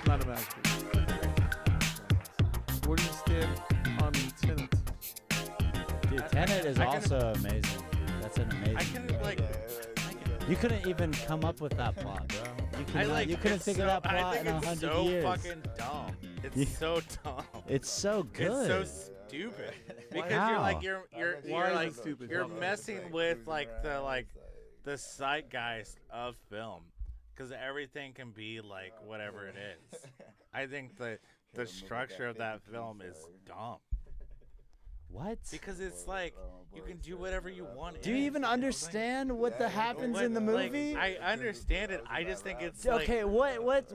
Not a masterpiece. Where do you stand on Tenet? Dude, Tenet is also amazing. That's an amazing. I can movie. like. You couldn't even come up with that plot, bro. You couldn't figure that plot in 100 years. It's so fucking dumb. It's so dumb. It's so good. It's so stupid. Because How? you're Why is like it stupid? you're messing with the zeitgeist of film. Because everything can be like whatever it is. I think the structure of that film is dumb. What? Because it's like you can do whatever you want. Do you even understand what happens in the movie? I understand it. I just think it's okay. What?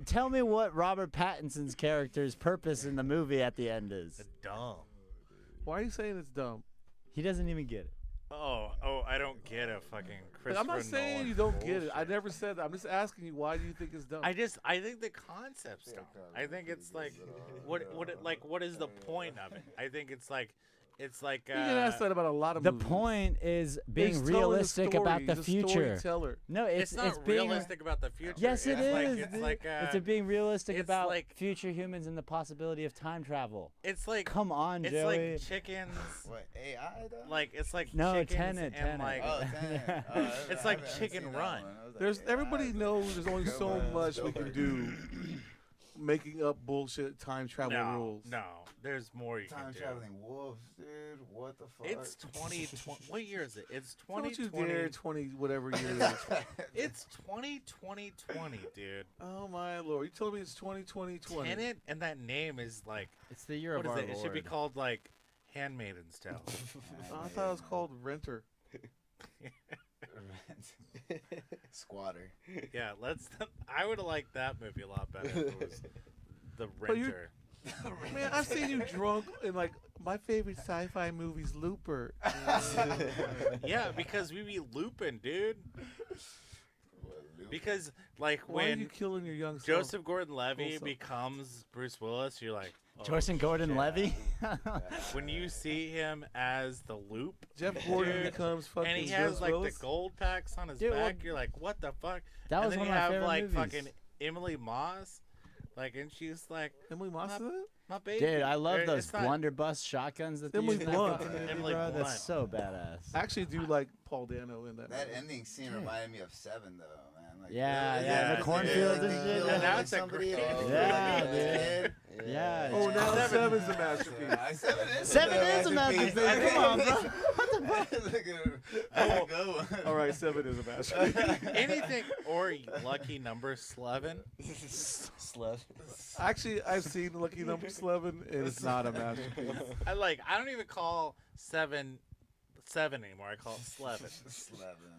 Tell me what Robert Pattinson's character's purpose in the movie at the end is. Dumb. Why are you saying it's dumb? He doesn't even get it. Oh, I don't get a fucking Christopher I'm not saying Nolan you don't get it. bullshit. I never said that. I'm just asking you, why do you think it's dumb? I think the concept's dumb. I think it's like what is the point of it? I think it's like you can ask that about a lot of The movies. point is being He's telling a realistic story. about the He's a future. storyteller. No, it's not being realistic about the future. Yes, it is. It's It's being realistic it's about like- future humans and the possibility of time travel. It's like Come on, it's Joey. like chickens. What, AI though? Like it's like No, chickens Tenet, and Tenet. like Oh, Tenet. It's like Chicken Run. Everybody knows there's only so much we can do making up bullshit time travel rules. No, there's more you Time can do. traveling wolves, dude. What the fuck? It's 2020. What year is it? It's Don't you 2020. dare 20 whatever year it is. It's 2020, dude. Oh my lord! You told me it's 2020. Tenet and that name is like It's the year what of is our it? It Lord. should be called like Handmaiden's Tale. I thought it was called Renter. Squatter. Yeah, I would have liked that movie a lot better if it was The But you're- Renter. Man, I've seen you drunk in like my favorite sci-fi movie's Looper. Yeah, because we be looping, dude. Because like Why are you when killing your young self? Joseph Gordon-Levitt self. becomes Bruce Willis, you're like, oh, Joseph Gordon-Levitt. when you see him as the Loop, Jeff Gordon dude, becomes fucking and he has Bruce like Willis. the gold packs on his Dude, back, well, you're like, what the fuck? That was and then one you of my have favorite like movies. fucking Emily Moss, like, and she's like, Emily Moss is it? my baby. Dude, I love Or those it's not- blunderbuss shotguns that they Emily use in that Blunt. fucking movie, Emily bro. Blunt. That's so badass. I actually do like Paul Dano in that. That movie. ending scene reminded me of Seven, though, man. Like, Yeah, yeah, the cornfields and shit, yeah. Now like it's a somebody, great- Yeah, dude. Yeah. Oh, now Seven. Seven's a masterpiece. Seven is a masterpiece. Come on, bro. Go. All right, Seven is a masterpiece. Anything or lucky number 11. Actually, I've seen Lucky Number 11, and it's not a masterpiece. I don't even call seven anymore. I call it 11.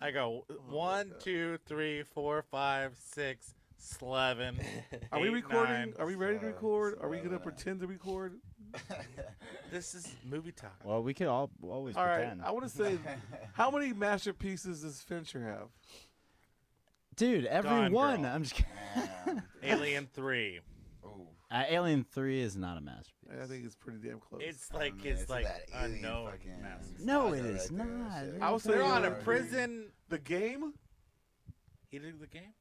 I go 1, 2, 3, 4, 5, 6, 11. Are we 8, recording? 9. Are we ready to record? Are we gonna pretend to record? This is movie talk. Well, we could always All right. pretend. I want to say, how many masterpieces does Fincher have? Dude, every Gone one. Girl. I'm just kidding. Alien 3. Alien 3 is not a masterpiece. I think it's pretty damn close. It's like man, it's it's like that alien unknown fucking- masterpiece. No, it Right is there, not. shit. dude. I was They're saying on a Alien. prison. The Game. He did the game.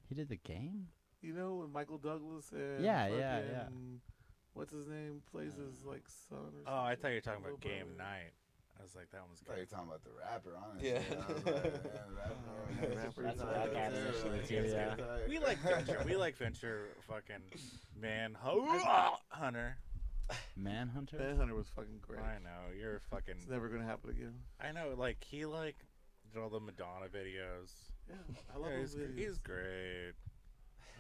He did the game? You know, with Michael Douglas and Yeah. fucking- What's his name? Plays his like son or something. Oh, I thought you were talking about Little Game brother. Night. I was like, that one's I thought you good. were talking about the rapper, honestly. Yeah. I was like, yeah, Rapper. That's That's what I got initially too, yeah. We like Fincher. We like Fincher. Fucking Hunter. Manhunter? Manhunter was fucking great. I know you're fucking. It's never gonna happen again. I know, like he like did all the Madonna videos. Yeah, I love Yeah, those videos. he's great.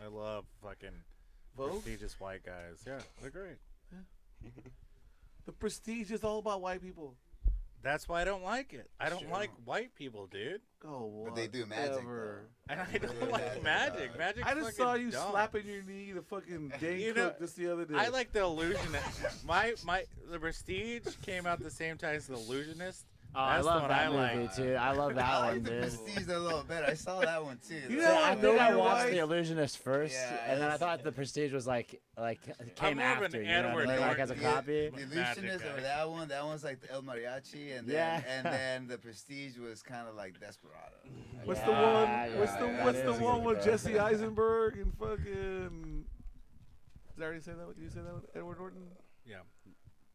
I love fucking Vogue? prestigious white guys. Yeah, they're great. The Prestige is all about white people. That's why I don't like it. I don't Sure. like white people, dude. Oh, But they do magic, whatever. And I don't Yeah, like magic. Magic's I just fucking saw you dumb. slapping your knee to fucking Dane You know, Cook just the other day. I like the Illusionist. The Prestige came out the same time as the Illusionist. Oh, I That's the love one that I movie like. too. I love that I one, like the dude. Prestige a little bit. I saw that one too. You So know, I I think know I your watched wife. The Illusionist first, Yeah, and then I that's- thought The Prestige was like came more of an after. You know what I Edward mean? Like Norton as a guy. copy. The Magic Illusionist guy. or that one's like the El Mariachi, and then Yeah. and then the Prestige was kind of like Desperado. What's Yeah, the one? yeah, What's the that what's is the a one good with one. Jesse Eisenberg and fucking? Did I already say that? Did you say that with Edward Norton? Yeah,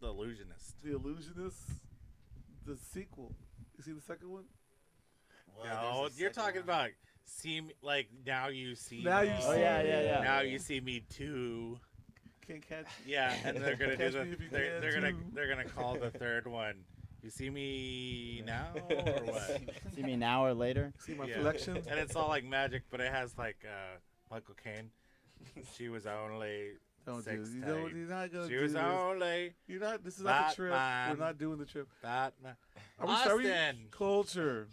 The Illusionist. The Illusionist, the sequel. You see the second one? Well, No, there's a you're second talking one. about see me like now you see. Now me. you Oh see yeah, me. yeah, yeah. Now you see me too. Can't catch. Yeah, and they're gonna do Catch the. me if you They're, can, they're gonna too. they're gonna call the third one. You see me now or what? See me now or later? See my Yeah. collection. And it's all like magic, but it has like Michael Caine. She was only Don't do sex this. You tape. don't, you're not gonna She do was this. only You're not. This is not the trip. Batman. We're not doing the trip. Batman. Are we Austin. Culture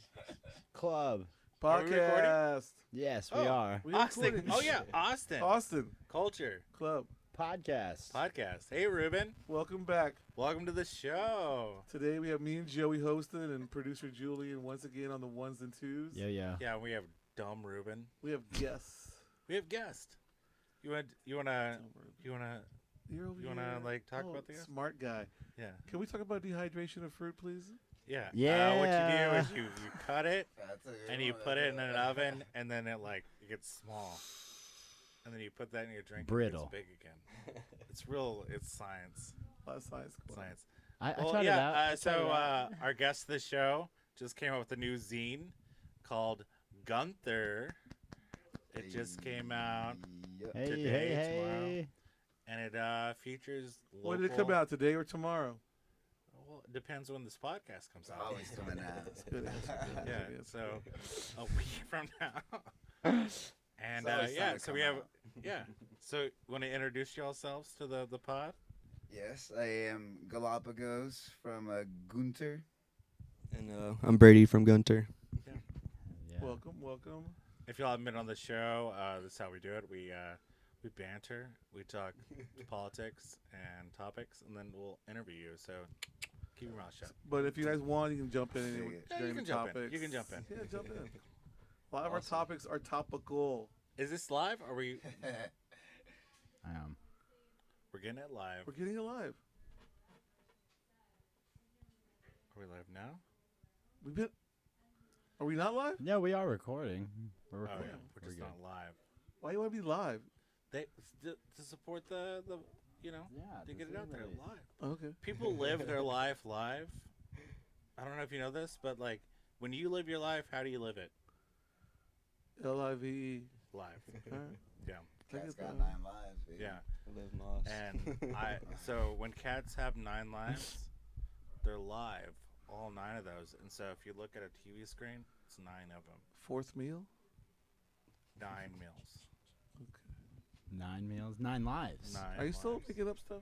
Club. Are we recording? podcast. Yes, we Oh. are. We Austin. recording. Oh yeah, Austin. Austin Culture Club. Podcast. podcast. Hey Rubin, Welcome back. welcome to the show. Today we have me and Joey hosting and producer Julian once again on the ones and twos. Yeah, yeah. Yeah, we have dumb Rubin. We have guests. We have guest. You wanna You're over You wanna, here. like, talk about the guest? smart guy? yeah. Can we talk about dehydration of fruit, please? Yeah. Yeah. what you do is you cut it That's a good and you one, put that's it in a- an oven and then it gets small. And then you put that in your drink Brittle. and it gets big again. It's science. A lot of science. Science. I Well, tried it out. I tried so it out. our guest of the show just came up with a new zine called Gunter. It just came out Yep. Hey, today, hey, tomorrow. hey. and it features local. When did it come out? Today or tomorrow? Well, it depends when this podcast comes It's out. always coming out. Good answer. Yeah, Good answer. so a week from now. And It's always yeah, time to so we come have out. yeah. So want to introduce yourselves to the pod? Yes, I am Galapagos from Gunter. And I'm Brady from Gunter. Yeah. Welcome, welcome. If y'all haven't been on the show, this is how we do it. We banter, we talk politics and topics, and then we'll interview you. So keep your mouth shut. But if you guys want, you can jump in anyway Yeah, during you can the jump in. topics. You can jump in. Yeah, jump in. A lot of our Awesome. topics are topical. Is this live? Are we? We're getting it live. We're getting it live. Are we live now? We've been. Are we not live? Yeah, we are recording. We're Oh recording. yeah, we're just good. not live. Why you want to be live? They to support the you know Yeah. to get it out there live. Okay. People live their life live. I don't know if you know this, but like when you live your life, how do you live it? L-I-V-E. Live. All right. Yeah. Cat's get got that. 9 lives. Baby. Yeah. I live lost. And so when cats have 9 lives, they're live, all 9 of those. And so if you look at a TV screen, it's 9 of them. Fourth meal? 9 meals. 9 meals, 9 lives. 9 Are you still lives. picking up stuff?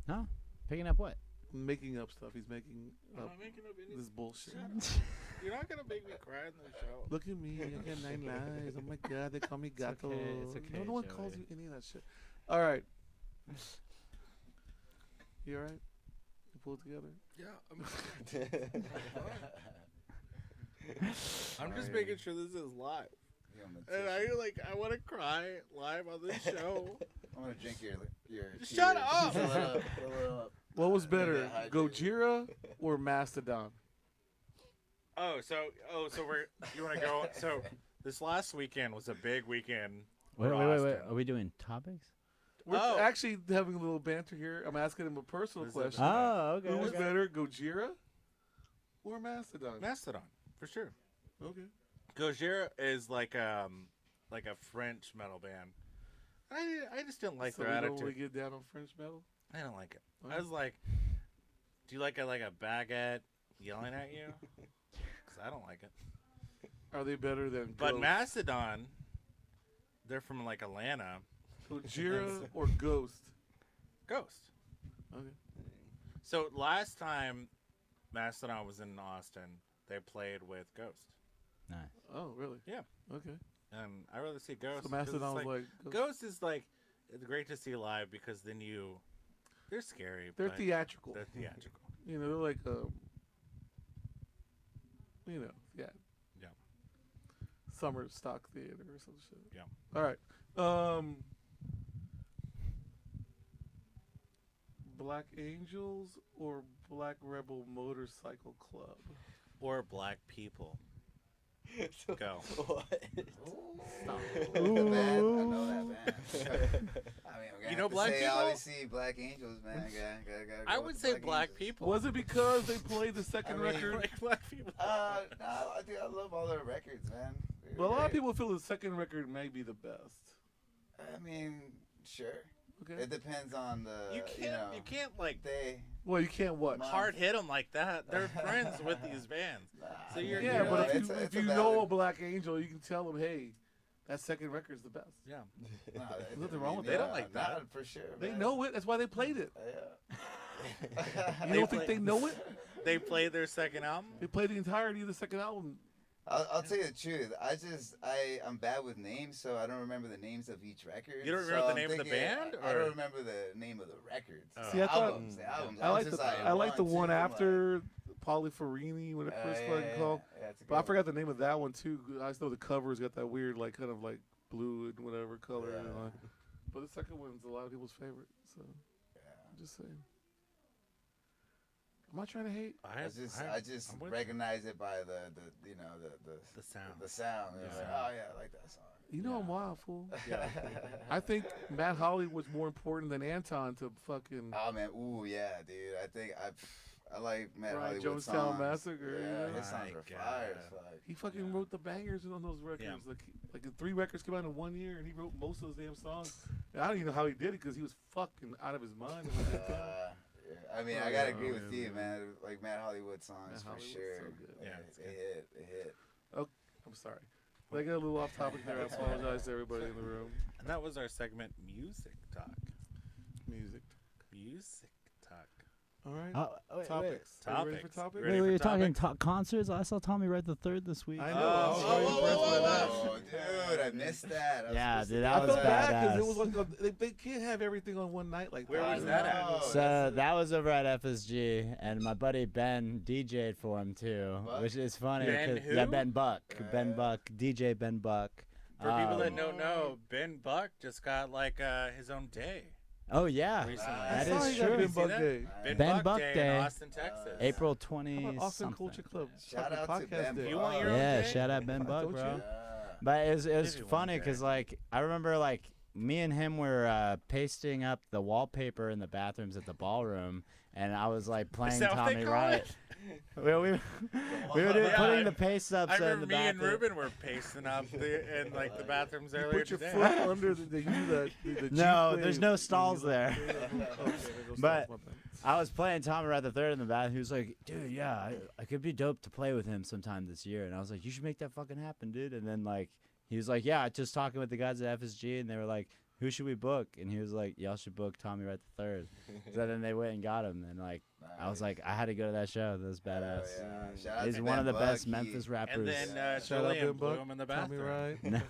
Huh? Picking up what? Making up stuff. He's making I'm up not making up any. this bullshit. Shut up. You're not gonna make me cry in the show. Look at me. I got 9 lives. Oh my god, they call me Gato. okay, it's okay, No one Joey. calls you any of that shit. All right. You all right? You pull it together? Yeah, I'm just making sure this is live. Give him a And tissue. I want to cry live on this show. I'm gonna drink your Shut tears. up! Fill it up, fill it up. What was better, Yeah, hydrated. Gojira or Mastodon? so you want to go? So this last weekend was a big weekend. Wait, for wait, wait, wait. Austin. Are we doing topics? We're Oh. actually having a little banter here. I'm asking him a personal This is a- question. Oh, okay. Who was okay. better, Gojira or Mastodon? Mastodon for sure. Okay. Gojira is like a French metal band. I just didn't like so their we attitude. don't really get down on French metal. I don't like it. Oh. I was like, do you like a baguette yelling at you? Because I don't like it. Are they better than But Ghost? Mastodon, they're from like Atlanta. Gojira or Ghost? Ghost. Okay. So last time Mastodon was in Austin, they played with Ghost. Nice. Oh, really? Yeah. Okay. And I rather see Ghost. So 'cause it's Mastodon was like, Ghost is like it's great to see live because then they're scary. they're but theatrical. They're theatrical. You know, they're like You know, yeah. Yeah. Summer stock theater or some shit. Yeah. All right. Black Angels or Black Rebel Motorcycle Club? Or black people. Go. What? Stop. The band, I know that band. I mean, I'm gonna You know have to Black say, People? Obviously, Black Angels, man. Gotta go I with would the say black Angels. people. Was it because they played the second I mean, record? Like black people. No, I love all their records, man. They're Well, a lot of great. people feel the second record may be the best. I mean, sure. Okay. It depends on the. You can't. You can't like They. Well, you can't what? Mom. hard hit them like that. They're friends with these bands. So you're- Yeah, you but know, if it's you, a- if it's a you know a valid- Black Angel, you can tell them, hey, that second record's the best. Yeah. No, There's nothing wrong with that. They don't like that. For sure. They man. know it. That's why they played it. Yeah. You don't think they know it? They played their second album. They played the entirety of the second album. I'll tell you the truth. I'm bad with names, so I don't remember the names of each record. You don't So remember the I'm name of the thinking, band, I or- don't remember the name of the records. Oh. See, I thought- The albums. I like was the just I like the one two, I'm after Polyphorini when it first fucking called. that's a But I good forgot the name of that one too. I just know the cover's got that weird like kind of like blue and whatever color. Yeah. You know. But the second one's a lot of people's favorite. So Yeah. I'm just saying. Am I trying to hate? I just I'm with recognize it by the the sound. The sound. It's Yeah. like, oh yeah, I like that song. You know I'm wild, fool. Yeah. I think Matt Holly was more important than Anton to fucking Oh man, ooh yeah, dude. I think I like Matt Right, Hollywood Jonestown songs. Massacre, Yeah, you know? his songs My are God. fire. As fuck. he fucking Yeah. wrote the bangers on those records. Yeah. Like the 3 records came out in 1 year, and he wrote most of those damn songs. And I don't even know how he did it because he was fucking out of his mind. Yeah. I mean, I Oh, gotta yeah, agree with yeah, you, yeah. man. Like Matt Hollywood songs Matt for Hollywood's sure. so good. Yeah, It, it's it good. hit. It hit. I'm sorry. I got a little off topic there. I apologize to everybody in the room. And that was our segment, Music Talk. Music. Music Talk. All right. Wait, Topics. Are you ready for Topics. topics? Ready Wait, for were you talking topics? concerts? I saw Tommy write the third this week. I know. Oh, I was very whoa, impressed whoa, by whoa, that. Oh, dude, I missed that. I was Yeah, supposed to dude, do that I was felt bad because badass. it was like they can't have everything on one night like Where that. was that at? know. So that was over at FSG, and my buddy Ben DJ'd for him too, Buck? which is funny. Ben 'cause- who? Yeah, Ben Buck. Ben Yeah. Buck. DJ Ben Buck. For people that Um, don't know, Ben Buck just got like his own day Oh yeah, recently. I that saw is he got true. Ben See Buck that? Day. Ben, Buck Day, Day. in Austin, Texas. April How 20 about Austin something. Culture Club? Shout fucking out to podcast Ben day. You want your own Yeah, day? shout out Ben Buck, Don't bro. you? But it was Maybe one funny day. because like I remember like me and him were pasting up the wallpaper in the bathrooms at the ballroom, and I was like playing that what they Tommy call Riot. it? we were doing, Yeah, putting the paste ups I in remember the me and bathroom. Rubin were pasting up in like the bathrooms You earlier put your today. foot under the No, Jeep there's thing. no stalls there. Okay, there goes But- stalls, my bad. I was playing Tommy Riot the third in the bathroom. He was like, "Dude, yeah, I could be dope to play with him sometime this year." And I was like, "You should make that fucking happen, dude." And then like he was like, "Yeah, just talking with the guys at FSG, and they were like, who should we book?" And he was like, "Y'all should book Tommy Riot the third." So then they went and got him, and like I was like, I had to go to that show. That was badass. Shout out He's to one Ben of the Buck. best He- Memphis rappers. And then Shout out Julian Ben blew Buck, him in the Tommy bathroom. Right. No.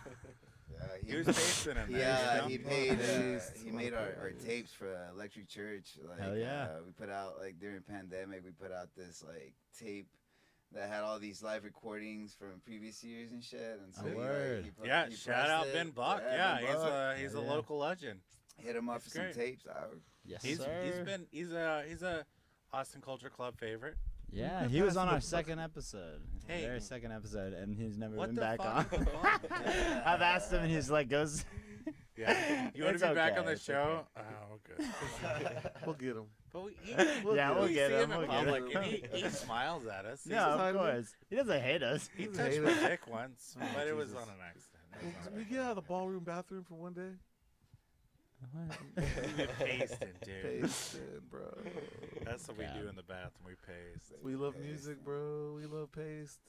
He was pasting in there. Yeah, you he know? paid. Based. He made our tapes for Electric Church. Like, Hell yeah. we put out like during pandemic, we put out this like tape that had all these live recordings from previous years and shit. And so Oh, he, word. Like, Yeah, he shout pressed out it. Ben Buck. Yeah, Yeah, Ben he's Buck. he's a Yeah. local legend. Hit him up for some great. tapes. Yes, He's sir. he's a Austin Culture Club favorite. Yeah, Good he was pass on to our the second episode. Hey. Very second episode, and he's never What been the back fuck? on. I've asked him, and he's like, goes. Yeah, you want It's to be back okay, on the it's show? Oh, good. We'll get him. But Yeah, we'll we get see him, him in we'll get public, him. and he smiles at us. No, He's- of course. He doesn't hate us. He Doesn't touched hate my us. dick once, but it was Jesus. on an accident. It was Can all we get out of the ballroom bathroom for one day? right. We pasted, dude. Pasted, bro. That's what we God. do in the bathroom. We paste. We love music, bro. We love paste.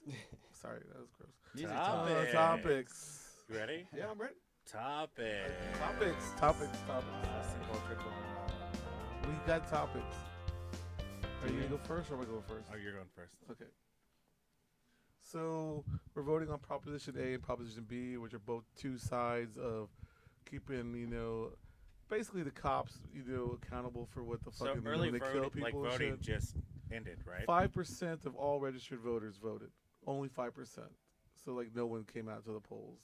Sorry, that was gross. Music Topics. Topics. You ready? Yeah, I'm ready. Topic. Topics. Austin Culture Club. We got topics. Are you gonna go first or am I going first? Oh, you're going first. Okay. So we're voting on Proposition A and Proposition B, which are both two sides of keeping, basically the cops, accountable for what the So fucking early when they kill voting, people like and voting shit. just ended, right? 5% of all registered voters voted. only 5%. So like no one came out to the polls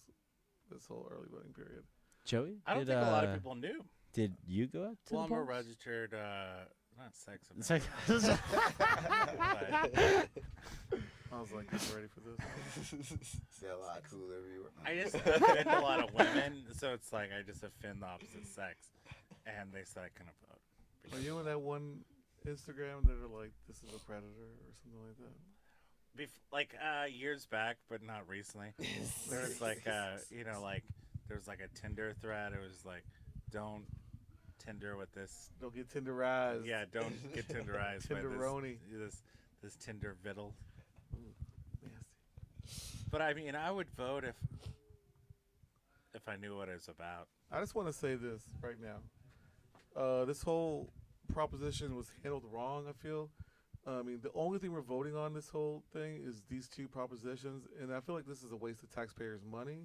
this whole early voting period. Joey, I don't think a lot of people knew. Did you go out to Well, the I'm a polls? registered, not sex It's offender. like- I was like, I'm ready for this. They're a lot cooler. I just offend a lot of women, so it's like I just offend the opposite sex, and they said I couldn't vote. Are you on that one Instagram that are like, this is a predator or something like that? Years back, but not recently. There was like there was like a Tinder thread. It was like, don't Tinder with this. Don't get tenderized. Yeah, don't get Tinderized by Tinderoni. this Tinder viddle. Nasty. But I mean, I would vote if I knew what it was about. I just want to say this right now. This whole proposition was handled wrong, I feel. I mean, the only thing we're voting on this whole thing is these two propositions, and I feel like this is a waste of taxpayers' money,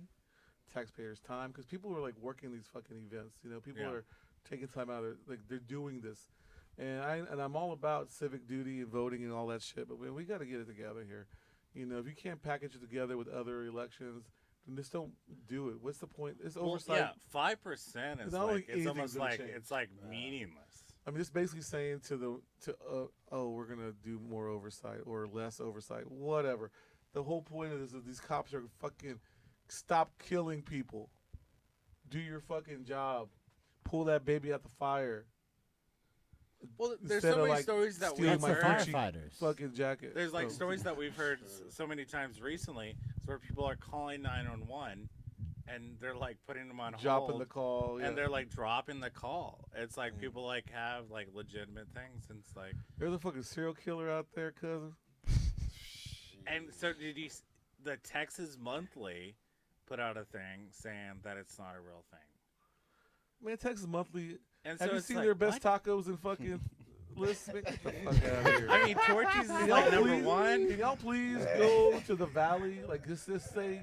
taxpayers' time, because people are like working these fucking events. You know, people are taking time out of like they're doing this, and I'm all about civic duty and voting and all that shit. But we got to get it together here. You know, if you can't package it together with other elections, then just don't do it. What's the point? It's oversight. Yeah, 5% is not like like it's anything's almost gonna like change. it's like meaningless. I mean, it's basically saying we're gonna do more oversight or less oversight, whatever. The whole point of this is these cops are fucking stop killing people. Do your fucking job. Pull that baby out the fire. Well, there's Instead so of, many like, stories that stealing we've my heard. Gucci Firefighters. fucking jacket. There's like Oh. stories that we've heard so many times recently, where people are calling 911 and they're like putting them on dropping hold, the call. Yeah. and they're like dropping the call. It's like people like have like legitimate things, and it's like. There's a fucking serial killer out there, cousin. And so did you? The Texas Monthly put out a thing saying that it's not a real thing. Man, Texas Monthly. And Have so you it's seen like, their best what? tacos and fucking lists? Get the fuck out of here. I mean, Torchies is Can like y'all number please- one. Can y'all please go to the valley? Like, just say,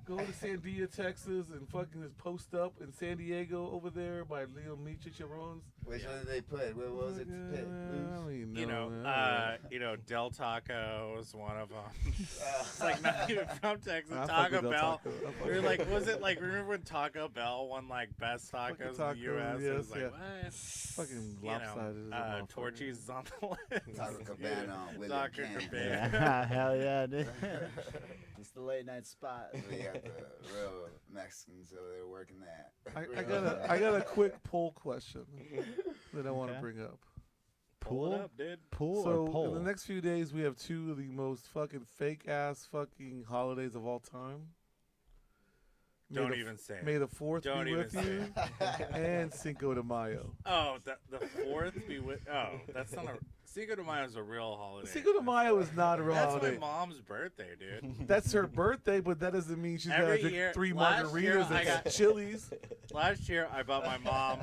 go to Sandia, Texas, and fucking just post up in San Diego over there by Leo Chicharrones. Which one did they put? What was it? I don't even You know, man. Del Taco is one of them. It's like not even from Texas. I fuck Taco with Del Bell. Taco. I fuck We were with like, was it like? Remember when Taco Bell won like best Fucking tacos in tacos, the U.S.? yes, It was like yeah. what? Fucking You know, lopsided as a motherfucker. Torchies is on the list. Taco Cabana on William Taco Kent. Cabana. Yeah, hell yeah, dude. It's the late night spot. We got the real Mexicans over there working that. I got a quick poll question that I want to Okay. bring up. Pull it up, dude. Pool So or pole? in the next few days, we have two of the most fucking fake ass fucking holidays of all time. May Don't the- even say May it. the 4th Don't be even with say you, and Cinco de Mayo. Oh, the 4th be with. Oh, that's not a. Cinco de Mayo is a real holiday. Cinco de Mayo is not a real That's holiday. my mom's birthday, dude. That's her birthday, but that doesn't mean she's Every gonna drink year- 3 last year margaritas I at got- Chili's. Last year, I bought my mom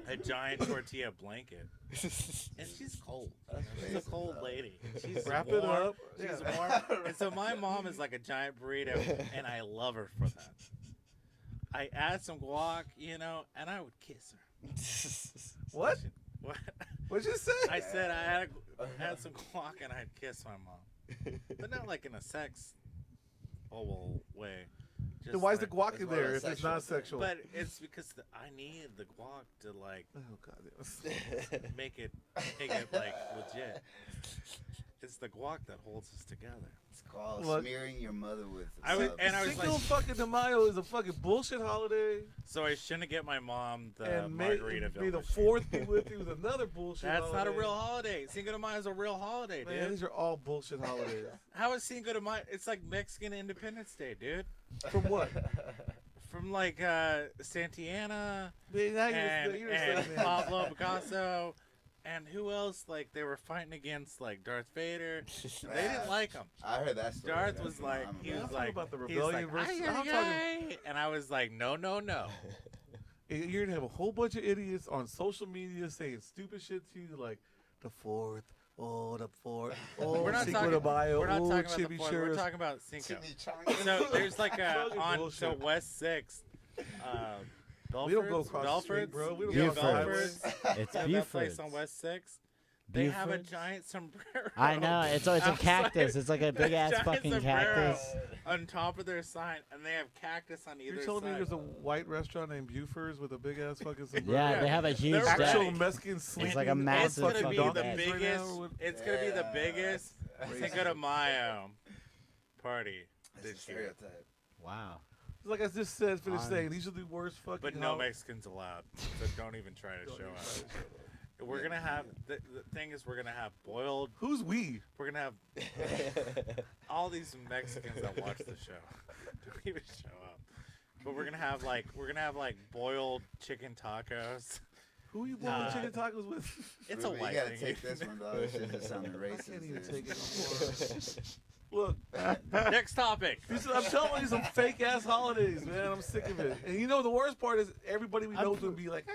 a giant tortilla blanket, and she's cold. She's a cold lady. She's Wrap warm. it up. She's Yeah. warm. And so my mom is like a giant burrito, and I love her for that. I add some guac, you know, and I would kiss her. What? What? What'd you say? I said I had some guac and I'd kiss my mom, but not like in a sex way. Just Then why is the like- guac in It's more there of a if it's not sexual thing. sexual? But it's because I need the guac to like Oh god. make it like legit. It's the guac that holds us together. It's called What? smearing your mother with. I was- subs. and I was Cinco like- fucking de Mayo is a fucking bullshit holiday. So I shouldn't get my mom the And may Margaritaville. the machine. 4th be with you is another bullshit That's holiday. not a real holiday. Cinco de Mayo is a real holiday, Man, dude. these are all bullshit holidays. How is Cinco de Mayo? It's like Mexican Independence Day, dude. From what? From like Santana Man, now and you're saying that. Pablo Picasso. And who else? Like they were fighting against like Darth Vader. They didn't like him. I heard that story. Darth That's was what like, I'm he I'm was talking like, about the he was rebellion like, versus- "Ay, I'm ay, talking- ay," and I was like, no. You're gonna have a whole bunch of idiots on social media saying stupid shit to you, like the 4th. Oh, the 4th. Oh, We're not Cinco talking. de Mayo. We're not oh, talking about the fourth. We're chimichurros. talking about Cinco. Chimichanga. So there's like Fucking on bullshit. West 6th. We don't go across the street, bro. We don't go outside. Belford's. It's That place Buford's. on West 6th. They have a Buford's? giant sombrero. I know. It's a outside. cactus. It's like a big ass Giant fucking sombrero cactus. on top of their sign, and they have cactus on either You're telling me side. there's a white restaurant named Buford's with a big ass fucking sombrero? Yeah, they have a huge They're deck. Actual Right. Mexican sleeping like a on massive It's gonna fucking be fucking the donkeys right biggest. now with- It's gonna be the biggest Cinco de Mayo party That's a this year. stereotype. Wow. Like I just said, finished On- saying, these are the worst fucking. But no hol- Mexicans allowed, so don't even try to Don't show even up. try to show up. We're gonna have the thing is we're gonna have boiled. Who's we? We're gonna have all these Mexicans that watch the show don't even show up. But we're gonna have like boiled chicken tacos. Who you boiling chicken tacos with? It's Ruben, a white you gotta thing. take this one, dog. This shit just sounding I racist. can't even dude. take it no more. Look, Next topic. I'm telling you some fake ass holidays, man. I'm sick of it. And you know the worst part is everybody we know is gonna be like,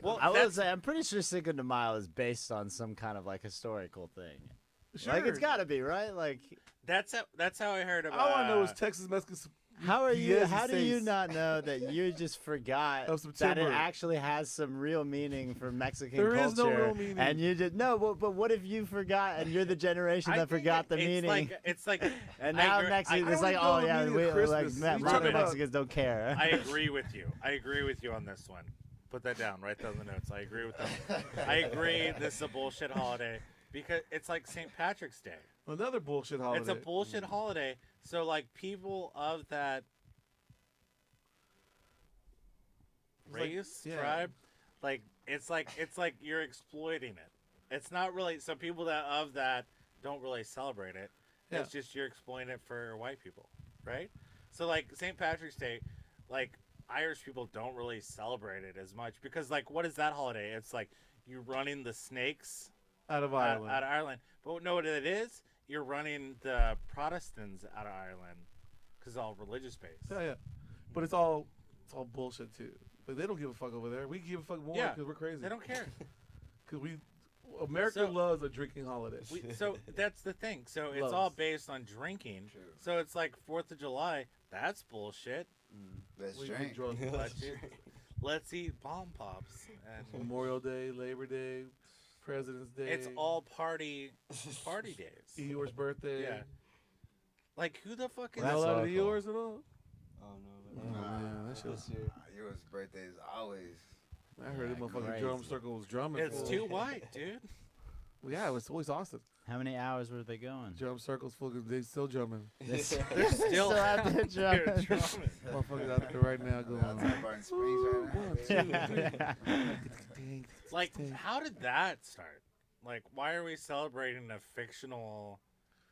Well, I will that's- say, I'm pretty sure Cinco de Mayo is based on some kind of like historical thing. sure. Like it's gotta be, right? Like, that's how I heard about. All I know is Texas Mexican. how are you? Yes, How do you States. not know that you just forgot Of that it September. actually has some real meaning for Mexican There culture? is no real meaning. And you just no. But what if you forgot and you're the generation I that think forgot the it's meaning? It's like And I now agree- Mexicans, I it's like, don't know oh the yeah, meaning of we like Christmas. modern You talking about- Mexicans don't care. I agree with you. I agree with you on this one. Put that down. Write down the notes. I agree with them. I agree. This is a bullshit holiday because it's like St. Patrick's Day. Another bullshit holiday. It's a bullshit holiday. So like people of that It's like- race, yeah. tribe, like it's like you're exploiting it. It's not really. So people that of that don't really celebrate it. Yeah. It's just you're exploiting it for white people, right? So like St. Patrick's Day, like Irish people don't really celebrate it as much because like what is that holiday? It's like you running the snakes out of out, Ireland. out of Ireland. But no, what it is, you're running the Protestants out of Ireland because it's all religious based. Yeah, yeah. But it's all bullshit too. Like they don't give a fuck over there. We give a fuck more Yeah, because we're crazy. They don't care. Because America So- loves a drinking holiday. So that's the thing. So it's Loves. all based on drinking. True. So it's like 4th of July. That's bullshit. Let's We get drink. drunk. Let's eat bomb pops. And Memorial Day, Labor Day, President's Day. it's all party days. Eeyore's birthday. Yeah. Like who the fuck is That's Not a lot of awful. Eeyore's at all. Oh no, Oh, man, that shit this year. Yours birthday is always. I heard that motherfucking Crazy. drum circle was drumming. It's fool. too white, dude. Well, yeah, it was always Austin. How many hours were they going? Drum circles full. They still drumming. They're still out there They're drumming. drumming. Motherfuckers out there right now going. Outside Barton Springs right now. 1, 2, 3. Like, how did that start? Like, why are we celebrating a fictional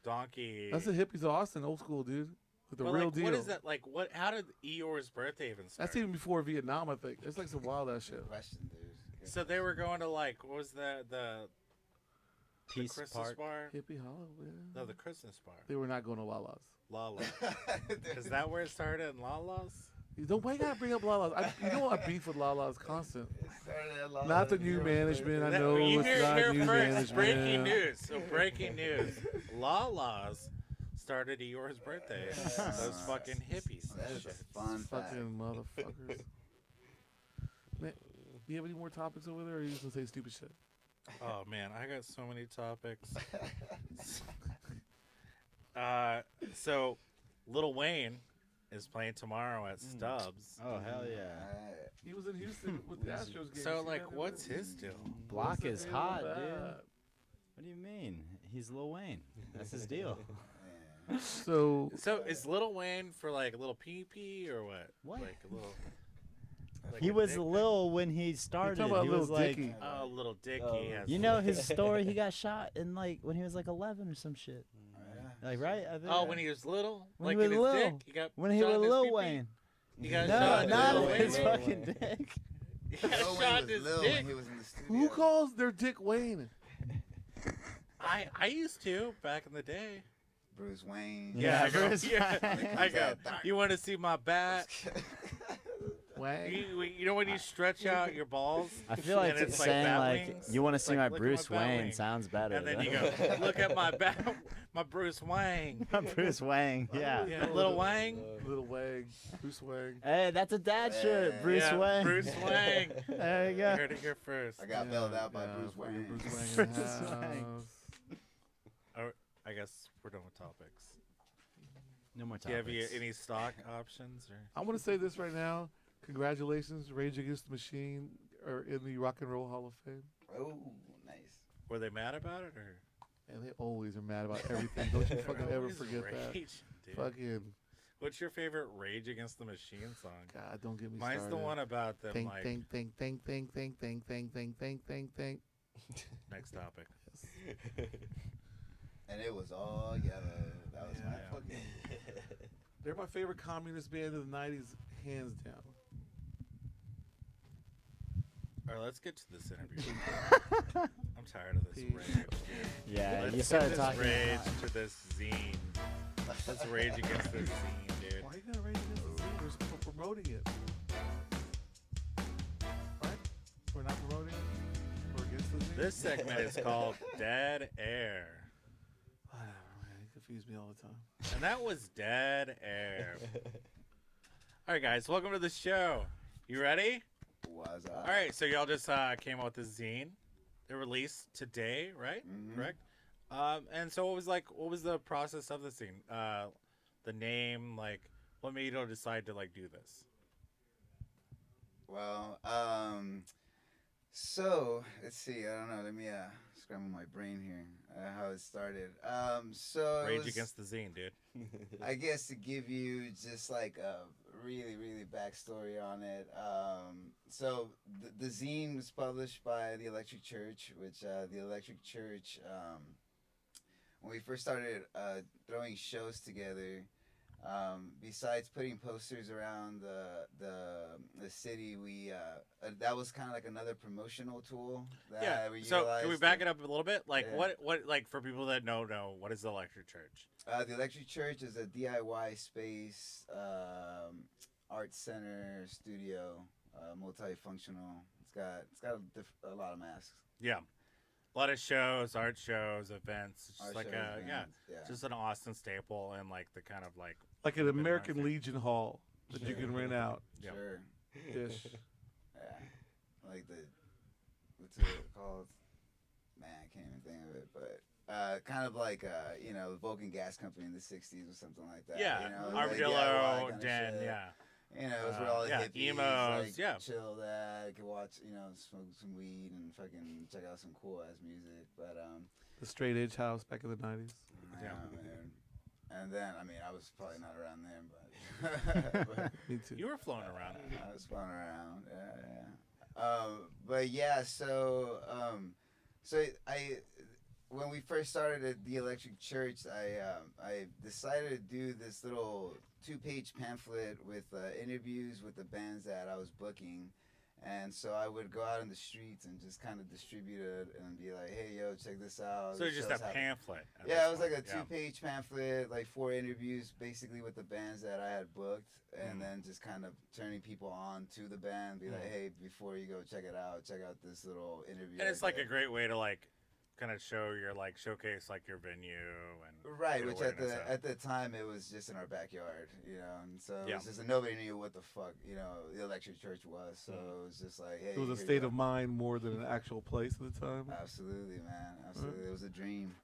donkey? That's the hippies of Austin, old school, dude. With the But, real like, deal. what is that? Like, what? How did Eeyore's birthday even start? That's even before Vietnam, I think. It's like some wild ass shit. Question, dude. So they were going to like, what was the Peace Christmas Park. bar? Hippie Hollow, yeah. No, the Christmas bar. They were not going to Lala's. Lala. Is that where it started in Lala's? Why you gotta bring up Lala's? You know I beef with Lala's constant. It started at Lala. Not the new management. I That- know you it's hear not here new first. management. Breaking news. So breaking news. Lala's started Eeyore's birthday. Those fucking hippies. and That's a shit. fun fact. Fucking motherfuckers. Man, do you have any more topics over there, or are you just gonna say stupid shit? Oh man, I got so many topics. So Lil Wayne is playing tomorrow at Stubbs. Oh hell yeah! Alright. He was in Houston with the Astros game. So See like, that? what's his deal? Block What's is the deal hot, with dude. that? What do you mean? He's Lil Wayne. That's his deal. So So is Lil Wayne for like a little pee or what? What? Like a little. Like He a was dick pic? Lil when he started. about He Lil was like, Dicky. Oh, little Dicky Oh. has. you know his story. He got shot in like when he was like 11 or some shit. Like right? I think, Oh, when he was little, When he like in was his little. dick, he got when he shot was in his Lil pee-pee? Wayne. He got No, shot in not Lil in Wayne. his fucking dick. He got Lil Wayne shot in was his Lil dick. when he was in the studio. who calls their dick Wayne? I used to back in the day. Bruce Wayne. Yeah, I go, Bruce yeah, Wayne. I go. You want to see my bat? Wang. You know when you stretch out your balls, I feel like and it's saying bat like wings? you want to It's see like, my look at Bruce bat Wayne wing. sounds better. And then you go, look at my Bruce Wang. my Bruce Wayne. Yeah. Yeah, little Wang. Little Wang. Bruce Wang. Hey, that's a dad shirt, Bruce Yeah, Wayne. Bruce Wang. There you You go. heard it here first. I got bailed out by Yeah, Bruce fucking Wayne. Bruce Wang in the Bruce Wayne. house. I guess we're done with topics. No more Do you topics. have any stock options? Or? I want to say this right now. Congratulations, Rage Against the Machine are in the Rock and Roll Hall of Fame. Oh, nice. Were they mad about it? Or? And they always are mad about everything. Don't you fucking ever Always forget that. raging, dude. Fucking What's your favorite Rage Against the Machine song? God, don't get me Mine's started. the one about them Think, like. think, think, think, think, think, think, think, think, think, think, think. Next topic. And it was all yellow. That was my Yeah. fucking. They're my favorite communist band of the '90s, hands down. All right, let's get to this interview. I'm tired of this Peace. rage. Dude. Yeah, Let's you get started this talking. rage to this zine. Let's rage against this zine, dude. Why are you gonna Rage Against the Machine? We're still promoting it. Right? We're not promoting it? We're against the thing? This segment is called Dead Air. Whatever, man. You confuse me all the time. And that was Dead Air. All right, guys, welcome to the show. You ready? Was I? All right, so y'all just came out with this zine. It released today, right? Mhm. Correct. And so what was the process of the zine? The name, like, what made you decide to do this? Well, so let's see. I don't know. Let me scramble my brain here. How it started. So it Rage was, Against the Zine, dude. I guess to give you just like a really backstory on it. So the zine was published by the Electric Church, which the Electric Church, when we first started throwing shows together, besides putting posters around the city, we that was kind of like another promotional tool. That we So can we utilized back to- it up a little bit? Like Yeah. what like for people that don't know, what is the Electric Church? The Electric Church is a DIY space, art center, studio, multifunctional. It's got a lot of masks. Yeah. A lot of shows, art shows, events. It's just Art like shows, yeah, bands, just an Austin staple and like the kind of like Like an Been American nice. Legion Hall that you can rent out. Yeah. Sure. Ish. Yeah. Like what's it called? Man, I can't even think of it, but kind of like the Vulcan Gas Company in the '60s or something like that. yeah, you know, like Armadillo DIY kinda Den, shit. yeah. You know, it was where all the yeah, hippies emos, like, yeah. chill that, could watch, smoke some weed and fucking check out some cool ass music. But The Straight Edge House back in the '90s. Yeah. man. And then I was probably not around then, but, Me too. You were floating around. I was flying around. Yeah. But yeah, so when we first started at the Electric Church, I decided to do this little 2-page pamphlet with interviews with the bands that I was booking. And so I would go out in the streets and just kind of distribute it and be like, hey, yo, check this out. So This just show's a happening. pamphlet. at Yeah, it this was like a point, 2-page pamphlet, like 4 interviews basically with the bands that I had booked, and Mhm. then just kind of turning people on to the band, be like, Mhm. hey, before you go check it out, check out this little interview. And it's I like a did." great way to kind of show your showcase your venue and Right, get which awareness out. at the time it was just in our backyard, and so it Yeah. was just that nobody knew what the fuck the Electric Church was, so Mhm. it was just like, hey, It was a here you state go. of mind more than an actual place at the time. Absolutely, man, absolutely, it was a dream.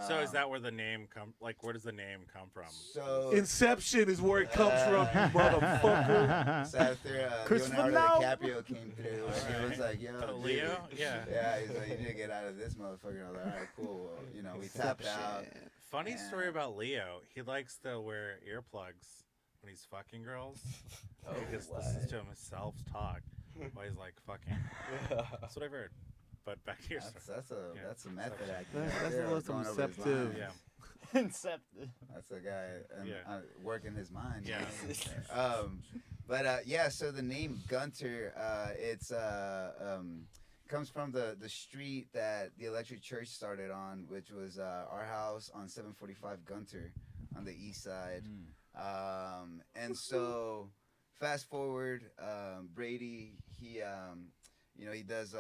So is Um, that where the name where does the name come from? So Inception is where it comes from, you motherfucker. So after Christopher Leonardo Nolan. DiCaprio came through, and he was like, "Yo, dude." Leo? Yeah. Yeah, he's like, "You need to get out of this motherfucker." And I was like, "All right, cool." Well, we tapped out. Funny story Yeah. about Leo. He likes to wear earplugs when he's fucking girls. Oh, He just what? listens to himself talk while he's fucking. That's what I've heard. But back to your story. That's a method acting. That's right a there, little going over his deceptive. lines. Yeah. Incepted. That's a guy Yeah. working his mind. Yeah. But so the name Gunter, it's comes from the street that the Electric Church started on, which was our house on 745 Gunter on the east side. And so fast forward, Brady, he he does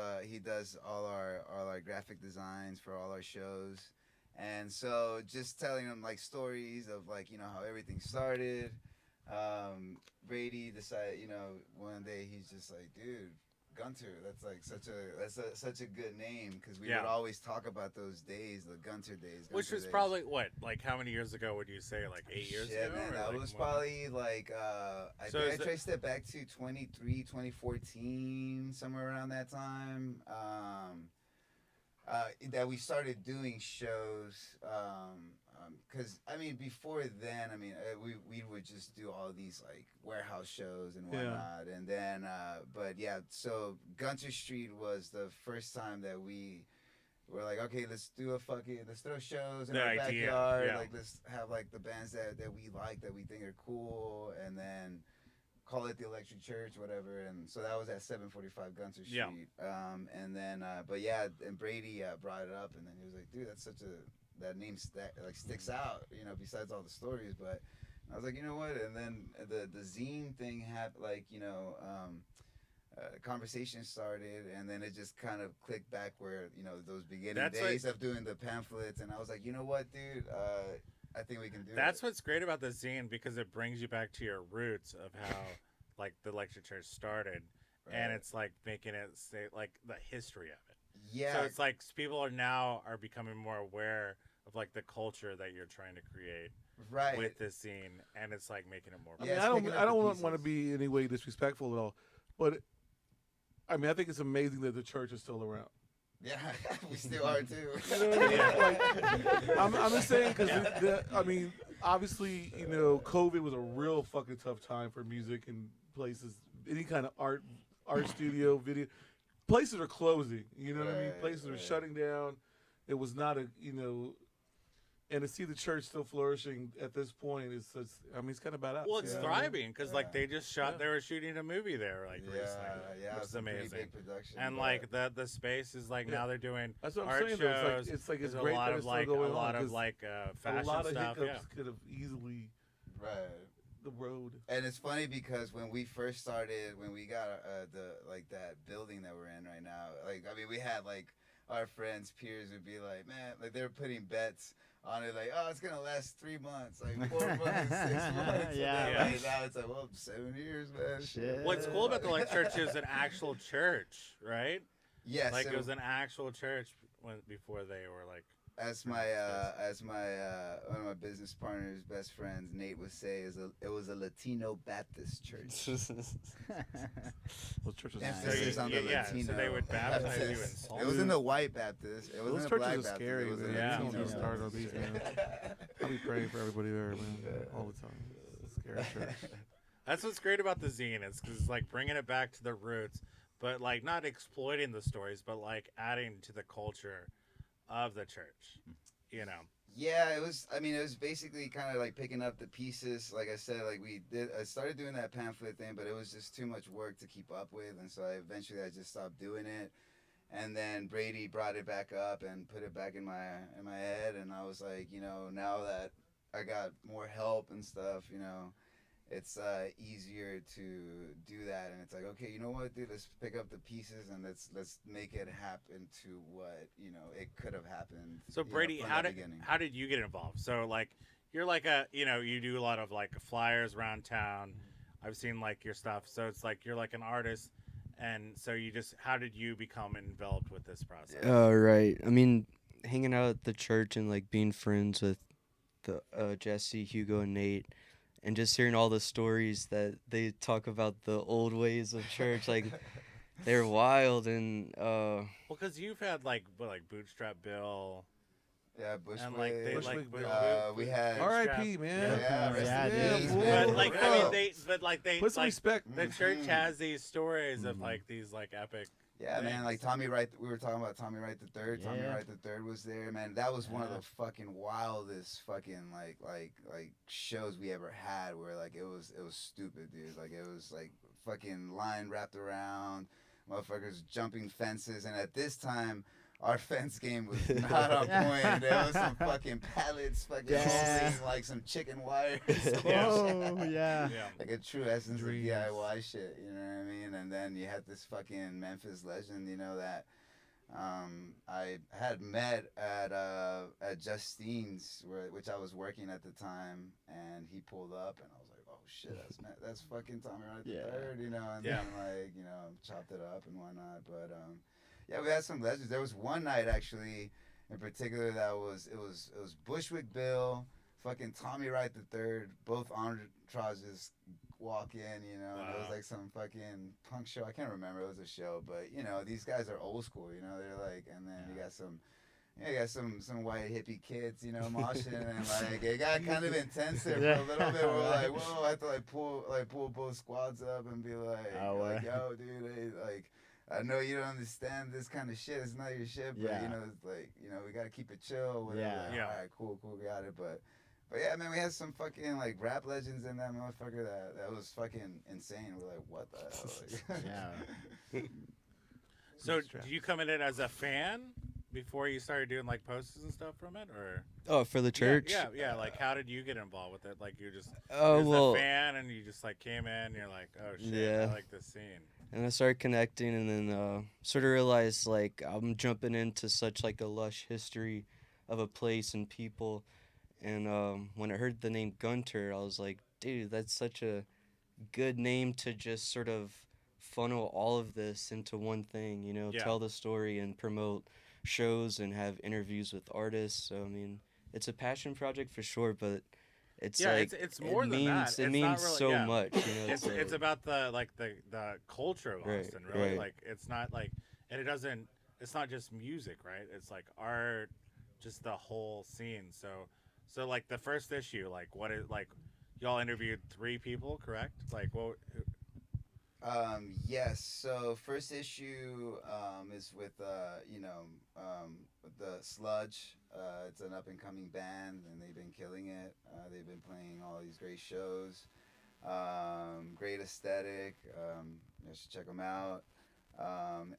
all our graphic designs for all our shows. And so just telling him like stories of like, how everything started. Brady decided, one day he's just like, dude, Gunter, that's like such a good name, because we would always talk about those days, the Gunter days. Which was days. probably what, like how many years ago would you say? Like 8 years ago? Man, or that like was more? probably like So I is it- traced it back to 2014, somewhere around that time. That we started doing shows. Because I mean, before then, we would just do all these like warehouse shows and whatnot, and then but yeah, so Gunter Street was the first time that we were like, okay, let's throw shows in The our idea, backyard, yeah. like let's have like the bands that we like, that we think are cool, and then call it the Electric Church, whatever. And so that was at 745 Gunter Street. Yeah. And then but yeah, and Brady brought it up, and then he was like, dude, that's that name sticks out, besides all the stories. But I was like, you know what? And then the zine thing happened, like, conversation started, and then it just kind of clicked back where, those beginning days of doing the pamphlets. And I was like, you know what, dude? I think we can do it. That's what's great about the zine, because it brings you back to your roots of how like the Electric Church started, and it's like making it say like the history of it. Yeah. So it's like people are becoming more aware of like the culture that you're trying to create with this scene, and it's like making it more. I mean, I don't want to be in any way disrespectful at all, but I mean, I think it's amazing that the church is still around. Yeah, we still are too. You know what I mean? Like, I'm just saying, because I mean, obviously, COVID was a real fucking tough time for music and places, any kind of art studio, video. Places are closing, you know what I mean? Places are shutting down. It was not and to see the church still flourishing at this point is it's kind of badass. Well, it's thriving, because like they just they were shooting a movie there like recently, which is amazing. Big production, and like the space is like now they're doing That's what I'm art saying, shows. It's There's great a lot that of it's like still going a lot on, of like fashion a lot of stuff. hiccups could have easily the road. And it's funny because when we first started, when we got that building that we're in right now, like, I mean, we had like our friends, peers would be like, man, like they were putting bets on it, like, oh, it's gonna last 3 months, like 4 months, 6 months. Yeah. And then, like, now it's like, well, 7 years, man. Shit. What's cool about the Electric Church is an actual church, right? Yes. Like it was an actual church before they were like. As my one of my business partners' best friends, Nate, would say, it was a Latino Baptist church. Those churches Emphasis on the Latino. So they would baptize you in Baptist. salt. It wasn't a white Baptist. It wasn't Those a black churches are Baptist. scary, It was a man. Yeah. Don't Latino get started on Baptist. these, man. I'll be praying for everybody there, man, all the time. It's a scary church. That's what's great about the zine, is because it's like bringing it back to the roots, but like not exploiting the stories, but like adding to the culture of the church. Yeah, it was. I mean, it was basically kind of like picking up the pieces. Like I said, like I started doing that pamphlet thing, but it was just too much work to keep up with, and so eventually I just stopped doing it. And then Brady brought it back up and put it back in my head, and I was like, now that I got more help and stuff, it's easier to do that. And it's like, okay, you know what, dude, let's pick up the pieces and let's make it happen to what it could have happened. So Brady, from how the did beginning. you get involved? So like you're like you do a lot of like flyers around town. I've seen like your stuff. So it's like you're like an artist, and so how did you become involved with this process? Right. I mean, hanging out at the church and like being friends with the Jesse, Hugo, and Nate, and just hearing all the stories that they talk about the old ways of church, like they're wild. And well, because you've had like Bootstrap Bill. Yeah, Bushwick. And like they Bushwick, we had R.I.P. man. Yeah, fool. But like I mean, they Put some like respect. the church has these stories of like these like epic. Yeah, man, like Tommy Wright. We were talking about Tommy Wright the Third. Tommy Yeah. Wright the Third was there, man. That was one of the fucking wildest fucking like shows we ever had. Where like it was stupid, dude. Like it was like fucking line wrapped around, motherfuckers jumping fences. And at this time, our fence game was not on point. There was some fucking pallets fucking holding like some chicken wires. Oh, yeah. Like a true essence Dreams. of DIY shit, you know what I mean? And then you had this fucking Memphis legend, you know, that I had met at Justine's, which I was working at the time, and he pulled up, and I was like, oh shit, that's fucking Tommy Wright the Third, you know, and then like, you know, chopped it up and whatnot. But yeah, we had some legends. There was one night actually in particular that it was Bushwick Bill, fucking Tommy Wright the Third, both entourages walk in, you know, and it was like some fucking punk show. I can't remember, it was a show, but you know, these guys are old school, you know, they're like, and then you got some white hippie kids, you know, moshing, and like it got kind of intense there for a little bit. We're like, whoa, I had to like pull both squads up and be like, yo, dude, hey, like, I know you don't understand this kind of shit. It's not your shit, but you know, it's like, you know, we gotta keep it chill. Whatever. Like, all right, cool, got it. But yeah, man, we had some fucking like rap legends in that motherfucker that was fucking insane. We're like, what the hell? Like, So did you come in it as a fan before you started doing like posters and stuff from it, or? Oh, for the church? Yeah. Like, how did you get involved with it? Like, you just well, a fan, and you just like came in, and you're like, oh shit, I like this scene. And I started connecting, and then sort of realized like I'm jumping into such like a lush history of a place and people. And when I heard the name Gunter, I was like, dude, that's such a good name to just sort of funnel all of this into one thing, you know, tell the story and promote shows and have interviews with artists. So, I mean, it's a passion project for sure, but it's like, it's more than that. It it's means not really, so much, you know. It's about the culture of Austin, really. Right. Like, it's not like, and it's not just music, right? It's like art, just the whole scene. So like the first issue, like what is like, y'all interviewed 3 people, correct? Like what? Yes. So first issue is with with the Sludge. It's an up and coming band, and they've been killing it. They've been playing all these great shows. Great aesthetic. You should check them out.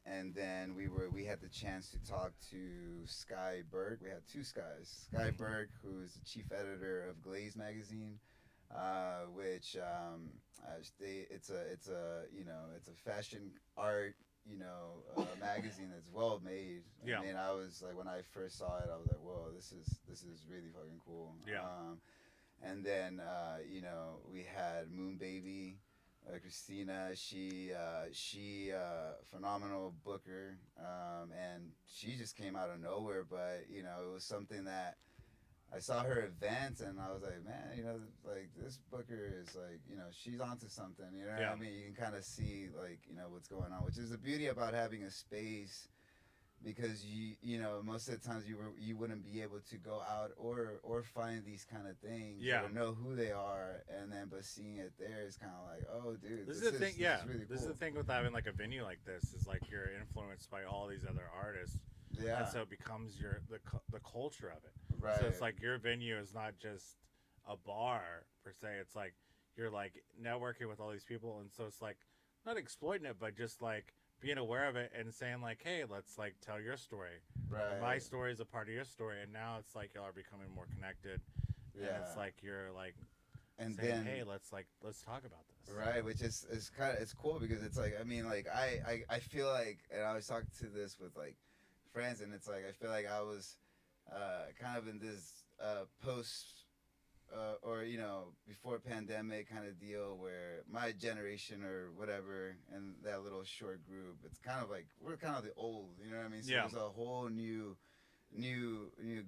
And then we had the chance to talk to Sky Burke. We had 2 Skies. Sky Burke, who is the chief editor of Glaze magazine, which it's a fashion art magazine that's well made. I mean, I was like, when I first saw it, I was like, whoa, this is really fucking cool. And then we had Moon Baby. Christina, she phenomenal booker, and she just came out of nowhere. But it was something that I saw her advance, and I was like, man, like this booker is like, she's onto something. You know what I mean? You can kind of see like what's going on, which is the beauty about having a space. Because most of the times you wouldn't be able to go out or find these kind of things or know who they are, and then but seeing it there is kind of like, oh dude, this is the thing. Really cool. This is the thing with having like a venue like this, is like you're influenced by all these other artists, and so it becomes the culture of it. Right. So it's like your venue is not just a bar per se. It's like you're like networking with all these people, and so it's like not exploiting it, but just like being aware of it and saying like, hey, let's like tell your story. Right. My story is a part of your story, and now it's like y'all are becoming more connected. And it's like you're like, and saying, hey, let's talk about this. Right, which is kind of, it's cool because it's like, I mean, like I feel like, and I was talking to this with like friends, and it's like I feel like I was kind of in this post. Or before pandemic kind of deal where my generation or whatever and that little short group, it's kind of like we're kind of the old, you know what I mean? So there's a whole new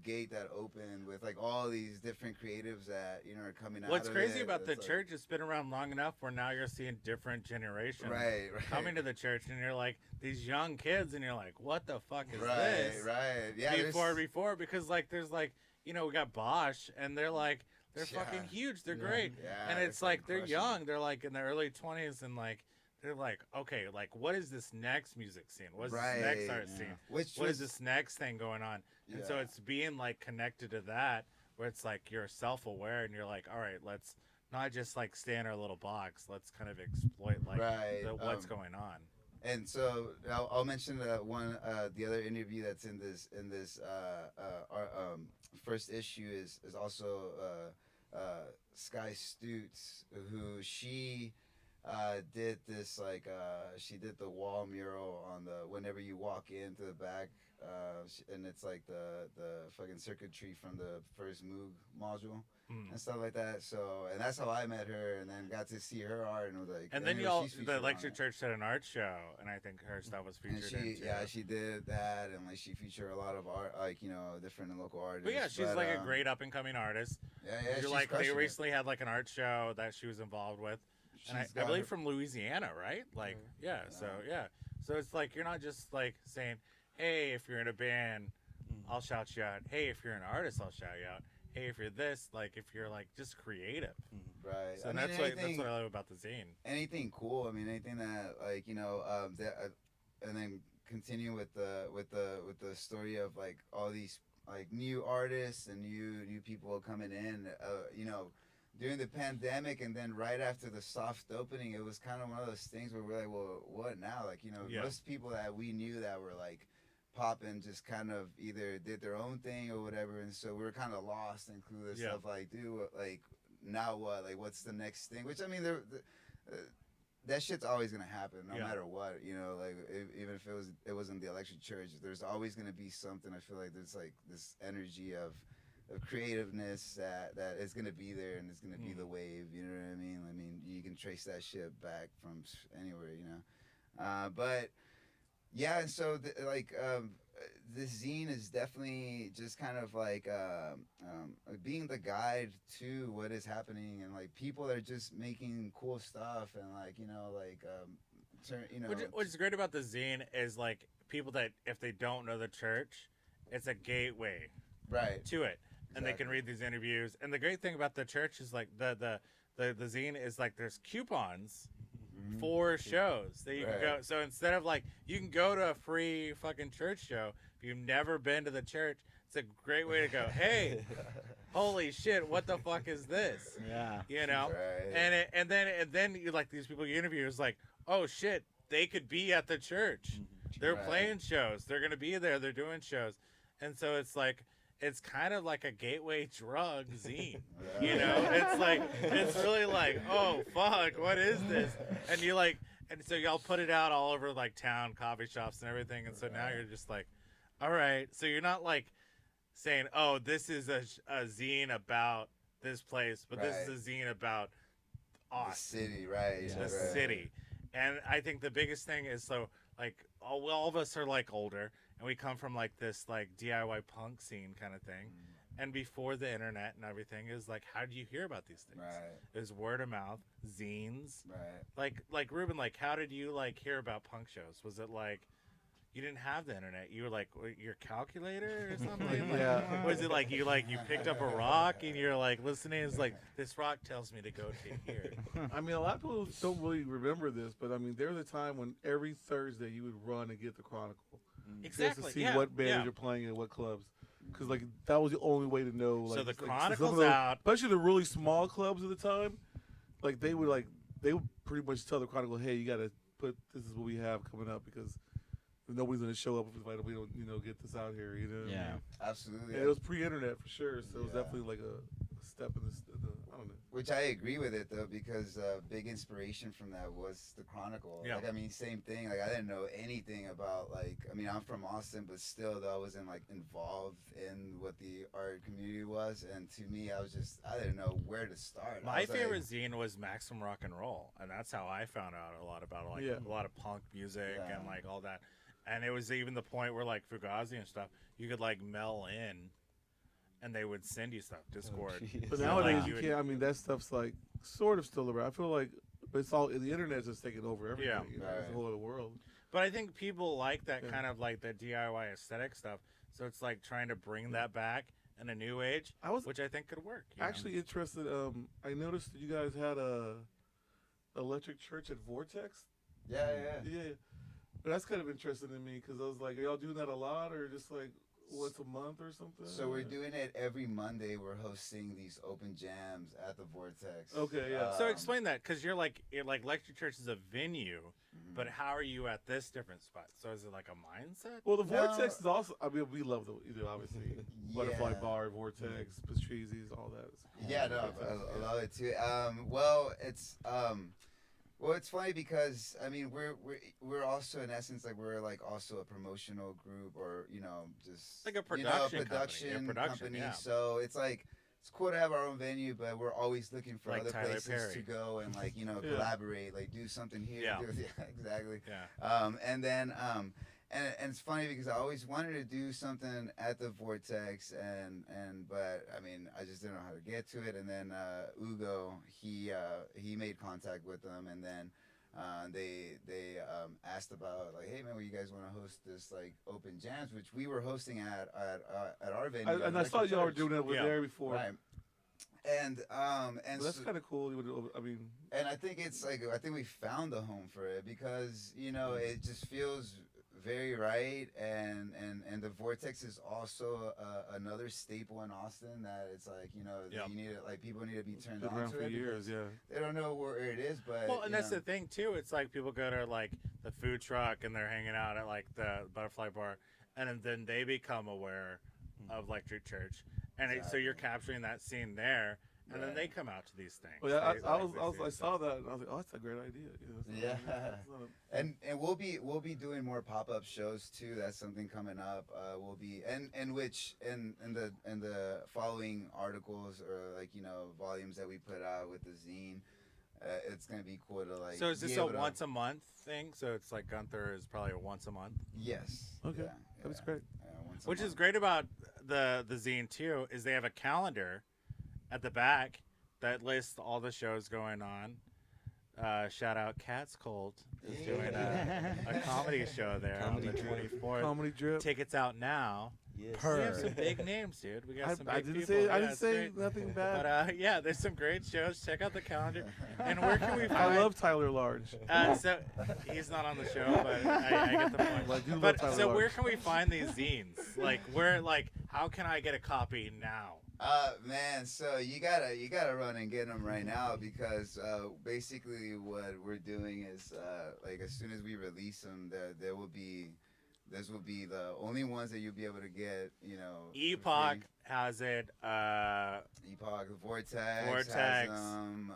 gate that opened with like all these different creatives that are coming out. What's of crazy it. about the It's church, it's been around long enough where now you're seeing different generations right. coming to the church, and you're like these young kids, and you're like, what the fuck is right, this? Right, yeah. Before, because like there's like we got Bosch, and they're like. They're fucking huge. They're great. Yeah, and it's like they're young. They're like in their early 20s, and like they're like, okay, like what is this next music scene? What's this next art scene? What is this next thing going on? And so it's being like connected to that, where it's like you're self-aware and you're like, all right, let's not just like stay in our little box. Let's kind of exploit like what's going on. And so I'll mention the other interview that's in this first issue is also Sky Stutz, who she did this she did the wall mural on the whenever you walk into the back, and it's like the fucking circuitry from the first Moog module and stuff like that. So, and that's how I met her, and then got to see her art, and was like. And then the Electric Church did an art show, and I think her stuff was featured. And she did that, and like she featured a lot of art, like different and local artists. But yeah, she's like a great up and coming artist. Yeah, You're like they recently had like an art show that she was involved with. And I believe from Louisiana, right? Like, so it's like you're not just like saying, "Hey, if you're in a band, I'll shout you out." Hey, if you're an artist, I'll shout you out. Hey, if you're this, like, if you're like just creative, right? So that's what I love about the zine. Anything cool? I mean, anything that like and then continue with the story of like all these like new artists and new people coming in. During the pandemic, and then right after the soft opening, it was kind of one of those things where we're like, well, what now? Like, most people that we knew that were like popping just kind of either did their own thing or whatever, and so we were kind of lost and clueless of like, dude, like, now what? Like, what's the next thing? Which, I mean, that shit's always gonna happen, no matter what. Like even if it wasn't the Electric Church, there's always gonna be something. I feel like there's like this energy of creativeness that is going to be there, and it's going to be the wave, you know what I mean? I mean, you can trace that shit back from anywhere, but yeah, and so this zine is definitely just kind of like being the guide to what is happening, and like people that are just making cool stuff, and like Which is great about the zine is like people that if they don't know the church, it's a gateway to it. And they can read these interviews. And the great thing about the church is like the zine is like there's coupons for shows that you can go. So instead of like you can go to a free fucking church show if you've never been to the church, it's a great way to go. Hey, holy shit, what the fuck is this? Yeah, and then you like these people you interview is like, oh shit, they could be at the church. They're playing shows. They're gonna be there. They're doing shows, and so it's like. It's kind of like a gateway drug zine, It's like it's really like, oh fuck, what is this? And you like, and so y'all put it out all over like town, coffee shops and everything. And so now you're just like, all right. So you're not like saying, oh, this is a zine about this place, but this is a zine about us, the city, right? The city. And I think the biggest thing is so like all of us are like older. And we come from like this like DIY punk scene kind of thing. And before the internet and everything is like, how do you hear about these things? It was word of mouth, zines. Like Rubin, like how did you like hear about punk shows? Was it like you didn't have the internet? You were like your calculator or something? Was it like you picked up a rock and you're like listening? It's like this rock tells me to go to here. I mean, a lot of people don't really remember this, but I mean, there was a time when every Thursday you would run and get the Chronicle. Exactly. Just to see what bands you're playing and what clubs, because like that was the only way to know. Like, so the like, Chronicle's out, especially the really small clubs at the time. Like they would pretty much tell the Chronicle, hey, you got to put this is what we have coming up because nobody's gonna show up if we don't get this out here. Yeah, absolutely. And it was pre-internet for sure, so it was definitely like a step in the I don't know. Which I agree with it though, because big inspiration from that was the Chronicle. Like I mean, same thing. Like I didn't know anything about I'm from Austin, but still though I wasn't like involved in what the art community was, and to me I didn't know where to start. My favorite zine was Maximum Rock and Roll, and that's how I found out a lot about a lot of punk music and like all that. And it was even the point where like Fugazi and stuff, you could like mail in. And they would send you stuff, Discord. But nowadays you can't. I mean, that stuff's like sort of still around. I feel like it's all the internet's just taking over everything. It's the whole other world. But I think people like that kind of like the DIY aesthetic stuff. So it's like trying to bring that back in a new age, which I think could work. Actually interested. I noticed that you guys had a Electric Church at Vortex. Yeah. But that's kind of interesting to me because I was like, are y'all doing that a lot or just like? once a month or something? So we're doing it every Monday. We're hosting these open jams at the Vortex. Okay, yeah. So explain that, because you're like Electric Church is a venue, but how are you at this different spot? So is it like a mindset? Well, the No. Vortex is also. I mean, we love the obviously Butterfly Yeah. Bar, Vortex, Pastrizzi's, all that. Yeah, no, I love it too. Well, it's funny because I mean we're also in essence like we're like also a promotional group or just Like a production company. Yeah. So it's like it's cool to have our own venue, but we're always looking for Like other Tyler places Perry. to go and like Yeah. collaborate, like do something here. Yeah. Yeah, exactly. Yeah. And then and it's funny because I always wanted to do something at the Vortex but I mean I just didn't know how to get to it, and then Ugo he made contact with them, and then they asked about like, hey man, well, you guys want to host this like open jams, which we were hosting at our venue. And I saw y'all were doing it over there before. Right. And But that's so- kind of cool. I mean, and I think it's like I think we found a home for it because it just feels very right, and the Vortex is also another staple in Austin that it's like Yep. you need it, like people need to be turned been on around to for it years. because Yeah. they don't know where it is, but Well, and that's the thing too. It's like people go to like the food truck and they're hanging out at like the Butterfly Bar, and then they become aware of Electric Church, and so you're capturing that scene there, and then they come out to these things. Well, yeah, They- I saw that and I was like, oh, that's a great idea. Yeah. It's not And we'll be doing more pop-up shows too. That's something coming up. We'll be in which in the following articles or like volumes that we put out with the zine. It's gonna be cool to like. So is this be a able to- once a month thing? So it's like Gunter is probably a once a month. Yes. Okay. Yeah, That's yeah. great. Yeah, once a Which is month. great about the zine too, is they have a calendar at the back that lists all the shows going on. Shout out Cat's Cold is doing a comedy show there Comedy on the Drip. 24th. Comedy drip. Tickets out now. Yes. We have some big names, dude. We got some big I didn't people. say Yeah, I didn't it's say great. nothing bad. But yeah, there's some great shows. Check out the calendar. And where can we find? I love Tyler Large. So he's not on the show, but I get the point. I do love But Tyler so Large. where can we find these zines? Like how can I get a copy now? Man, so you gotta run and get them right now because basically what we're doing is like as soon as we release them, this will be the only ones that you'll be able to get. For Epoch free. has it. Epoch, Vortex, Vortex. has them.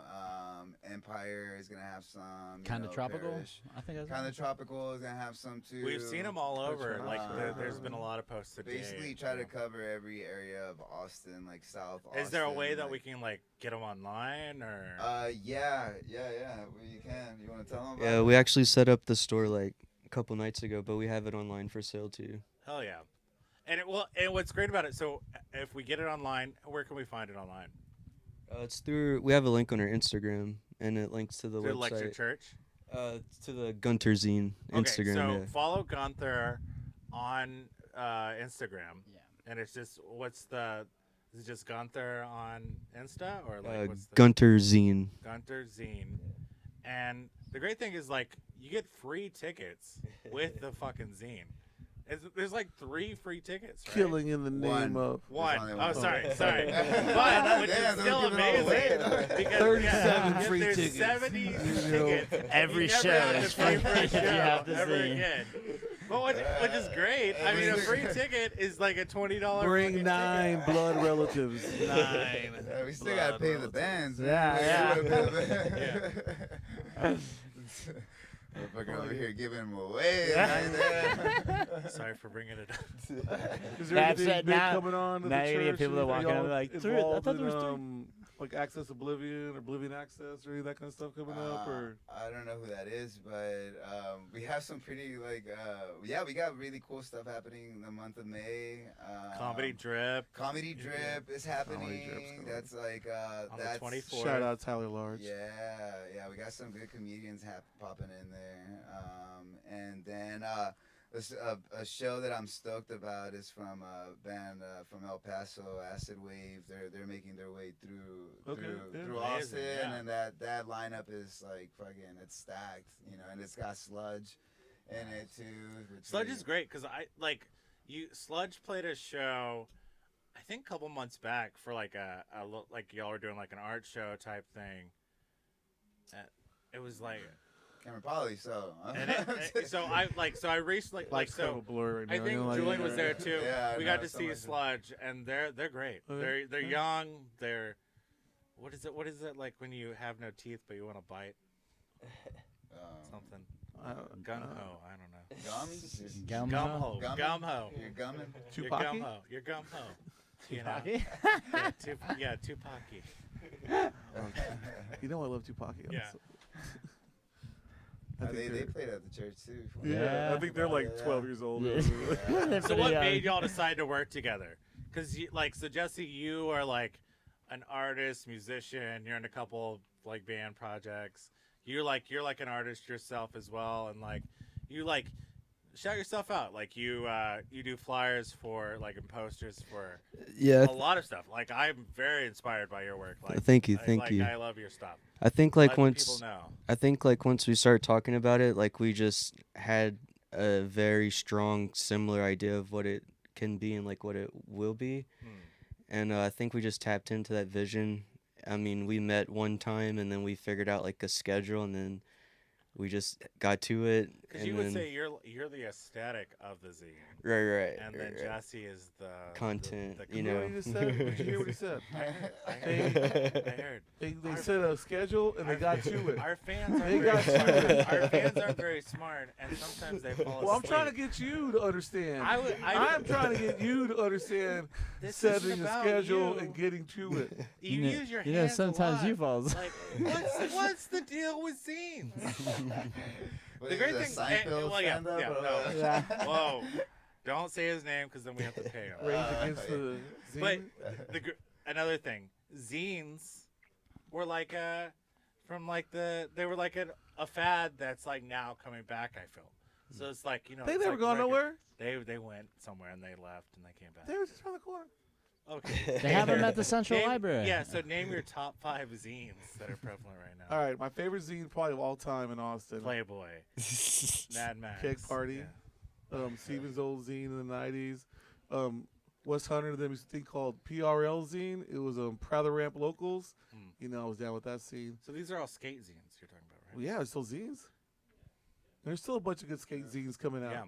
Empire is gonna have some. Kind of tropical. Parrish. I think that's Kind of tropical is gonna have some too. We've seen them all over. Like right. there's been a lot of posts today. Basically, try to cover every area of Austin, like South Austin. Is there a way that like, we can like get them online or? Yeah. Well, you can. You want to tell them? Yeah, we actually set up the store like a couple nights ago, but we have it online for sale too. Hell yeah. And what's great about it, so if we get it online, where can we find it online? It's through. We have a link on our Instagram, and it links to the Through website. Electric Church? To the Gunter Zine Instagram. Okay, so yeah. follow Gunther on Instagram. Yeah. And it's just, is it just Gunther on Insta? Or like what's the Gunter Zine. Gunter Zine. And the great thing is like, you get free tickets with the fucking zine. There's like 3 free tickets, right? Killing in the name of. One. only Oh, one. sorry. But which Yeah, is they're still giving it all amazing. away. Because 37 if free there's tickets. 70 You know, tickets. every you never show have to is pay free for a if you show have the ever zine. again. But which is great. I mean, a free ticket is like a $20. Bring fucking 9 ticket. blood relatives. 9. Yeah, we still gotta pay the bands. Man. Yeah, Yeah. We're fucking over here giving them away. Sorry for bringing it up. Is there That's anything it, big now- coming on in now the you're gonna get church? people that Are walk in and y'all be like, "Three- I involved thought there in, was 3." like Access Oblivion or Oblivion Access or any of that kind of stuff coming up? Or I don't know who that is, but we have some pretty we got really cool stuff happening in the month of May. Comedy Drip Comedy Drip is happening. Drip's coming. That's like on that's the 24th. shout out Tyler Large. Yeah, we got some good comedians popping in there. And then a show that I'm stoked about is from a band from El Paso, Acid Wave. They're making their way through Amazing, Austin, yeah. and that lineup is like fucking, it's stacked, and it's got Sludge in it too. which Sludge is great because Sludge played a show, I think a couple months back for like like y'all were doing like an art show type thing. It was like. Cameron Polly, so. So I recently Life's kind of a blur right now. I think like, Julian was there too. Yeah, we no, got to see like Sludge, and they're great. Okay. They're young. They're what is it like when you have no teeth but you want to bite something? Gung ho. I don't know. Gums? Gum Gumho. Gumming? Gumho. You're gumming? You're Tupac? gumho. You're gumho. You know? Yeah, Tupac. You know I love Tupac. Yeah. They played at the church too. Yeah, I think they're like 12 years old. Yeah. So what made y'all decide to work together? Because so Jesse, you are like an artist, musician. You're in a couple like band projects. You're like an artist yourself as well, and like you like shout yourself out. Like you do flyers for like and posters for a lot of stuff. Like I'm very inspired by your work. Like Thank you. I love your stuff. I think like Let once people know. I think like once we started talking about it, like we just had a very strong similar idea of what it can be and like what it will be. And I think we just tapped into that vision. I mean, we met one time and then we figured out like a schedule and then we just got to it. Because you would say you're the aesthetic of the zine. Right. And then Jesse is the content, the you You know know. what he just said? Did you hear what he said? I heard. They set a schedule and they got to it. Our fans They aren't got very to smart. it. Our fans aren't very smart, and sometimes they fall asleep. Well, I'm trying to get you to understand. I'm trying to get you to understand This setting isn't a about schedule you. and getting to it. You use your You know, hands sometimes a lot. you fall asleep. Like, what's the deal with zines? What The is great it, thing, Seinfeld well, yeah, stand-up, yeah, or no. what? Yeah. Whoa, don't say his name because then we have to pay him. Rage against the But zine. another thing, zines were like they were like a fad that's like now coming back. I feel so. It's like They it's never like gone record- nowhere. They went somewhere and they left and they came back. They were just around the corner. Okay. They have them at the Central Name- Library. Yeah. So name your top 5 zines that are prevalent right now. All right, my favorite zine probably of all time in Austin. Playboy, Mad Max, Keg Party. Yeah. Steven's old zine in the 90s. West Hunter, there was a thing called PRL zine. It was Prather Ramp Locals. You know, I was down with that scene. So these are all skate zines you're talking about, right? Well, yeah, there's still zines. There's still a bunch of good skate zines coming out. Yeah.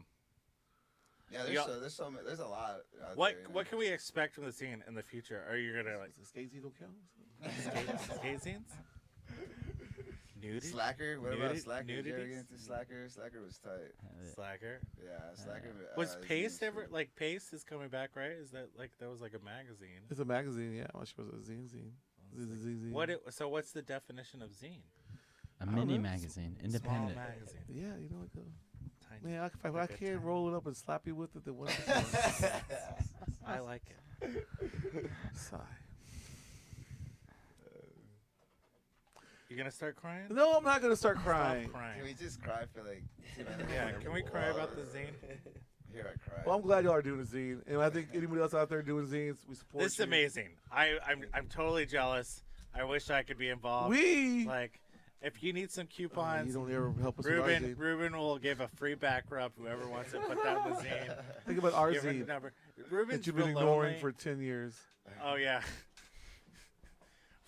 Yeah, there's a lot. Out What there, you know. what can we expect from the scene in the future? Are you gonna like The skate zine don't count. skate scenes? Nudity? Slacker? What about Nudity- Slacker? Did you ever nudities? get into Slacker? Slacker was tight. Slacker. Yeah, Slacker. Was zine Paste ever sweet. like Paste is coming back, right? Is that was like a magazine? It's a magazine, yeah. I wish it was a zine. Zine. So what's the definition of zine? A don't mini know. magazine, Small independent. magazine. Yeah, you know, like Tiny. man, if I Like a can't tiny- roll it up and slap you with it, then what? I like it. Sigh. You gonna start crying? No, I'm not gonna start Stop crying. crying. Can we just cry for like 2 minutes? Yeah, can we cry about the zine? Here I cry. Well, I'm glad y'all are doing a zine, and I think anybody else out there doing zines, we support. This is you. amazing. I'm totally jealous. I wish I could be involved. We. Like, if you need some You coupons, don't ever help us with our zine. Ruben will give a free back rub. Whoever wants to put that in the zine. Think about our Give her the zine number. that Ruben's you've been real ignoring lonely. for 10 years. Oh yeah.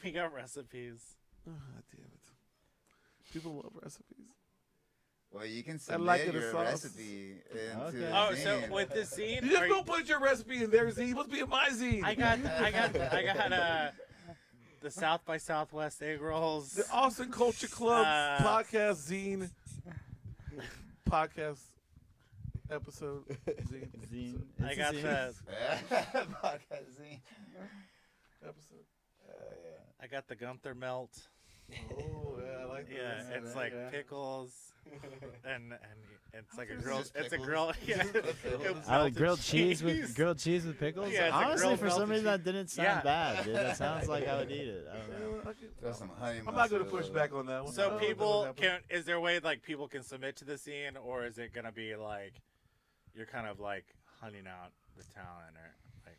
We got recipes. Oh, damn it. People love recipes. Well, you can I like submit it a your sauce. recipe into Okay. the Oh, so zine. with the zine, You just are don't put your recipe in their zine. You must be in my zine. I got the South by Southwest egg rolls. The Austin Culture Club podcast zine. Podcast episode zine. Zine. I got the Podcast zine. Episode. I got the Gunter melt. Oh, yeah, I like that. Yeah, it's like pickles, and it's like a It's grilled. just It's a pickles. grill. Yeah, Pickles. melted Grilled cheese with pickles. Yeah, it's a Honestly, grilled for some melted reason that didn't sound Yeah. bad, dude. That sounds like I would eat it. I don't know. Throw some honey I'm not going to mustard push over back on that one. So No, people that wouldn't can. Is there a way like people can submit to the scene, or is it gonna be like you're kind of like hunting out the talent, or like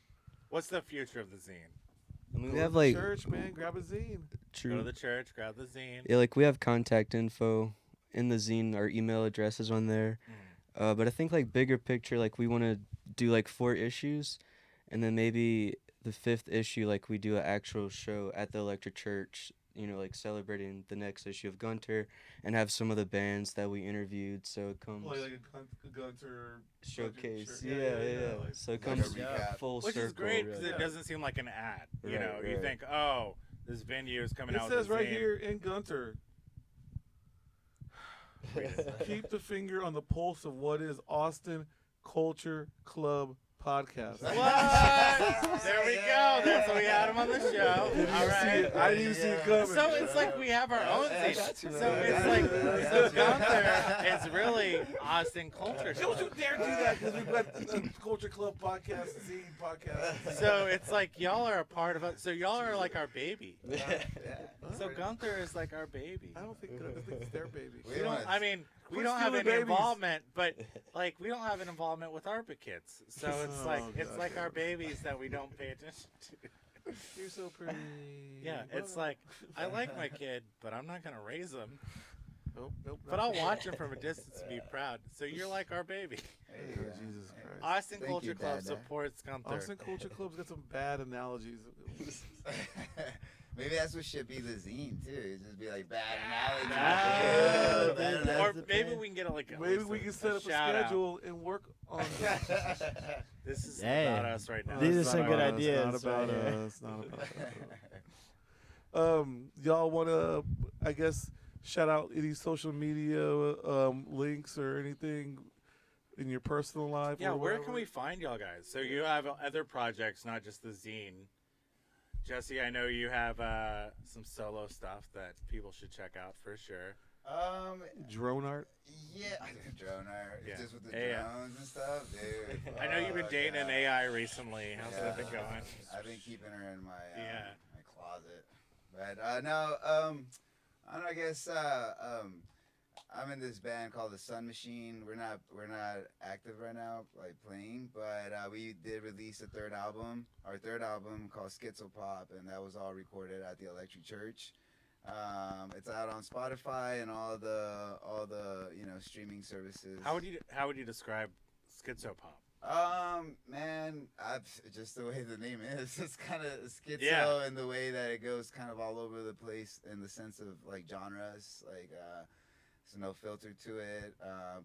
what's the future of the zine? I mean, Go we to have the like church, man. Grab a zine. Go to true. the church, grab the zine. Yeah, like we have contact info in the zine. Our email address is on there. But I think like bigger picture, like we want to do like 4 issues, and then maybe the 5th issue, like we do an actual show at the Electric Church, you know, like celebrating the next issue of Gunter, and have some of the bands that we interviewed. So it comes Like a Gunter showcase. shirt. Yeah. Like, So it like comes a recap. full Which circle. is great because Yeah. it doesn't seem like an ad. You Right, know, you right. think, oh, this venue is coming it out says with a right zine. here in Gunter, keep the finger on the pulse of what is Austin Culture Club Podcast. What? There we go. That's what we had him on the show. All right. I didn't even see it coming. So it's like we have our own I zine. got you, So man. it's like, so Gunther is really Austin Culture Don't you Club. dare do that because we've got the Culture Club Podcast, Zine Podcast. So it's like y'all are a part of it. So y'all are like our baby. Yeah. So Gunther is like our baby. I don't think it's their baby. We We don't. wanna- I mean, we Quit don't have stealing any babies. involvement, but like we don't have an involvement with ARPA kids. So it's Oh, like it's God. like our babies that we don't pay attention to. You're so pretty. Yeah, it's like I like my kid, but I'm not gonna raise him. Nope. But I'll watch him from a distance and be proud. So you're like our baby. There you Oh, go. Jesus Christ. Austin Thank Culture you, Club Dada. supports Gunther. Austin Culture Club's got some bad analogies. Maybe that's what should be the zine too. It'd just be like bad analogy. Ah, Yeah, bad or analogy. maybe we can get like Maybe we can set up a shout out. schedule and work on that. This is Hey. about us right now. These are It's some not good about us, ideas Not about right here. us. Not about us. Y'all want to, I guess, shout out any social media links or anything in your personal life? Yeah, or where whatever? can we find y'all guys? So you have other projects, not just the zine. Jesse, I know you have some solo stuff that people should check out for sure. Drone art? Yeah, drone art. Yeah. Just with the AI. drones and stuff, dude. I know you've been dating an God. AI recently. How's that been Yeah. going? I've been keeping her in my Yeah. my closet, but no, I don't know. I guess I'm in this band called the Sun Machine. We're not active right now, like playing, but we did release our third album called Schizopop, and that was all recorded at the Electric Church. It's out on Spotify and all the streaming services. How would you describe Schizopop? Man, just the way the name is, it's kind of schizo Yeah. in the way that it goes kind of all over the place in the sense of like genres, like there's no filter to it,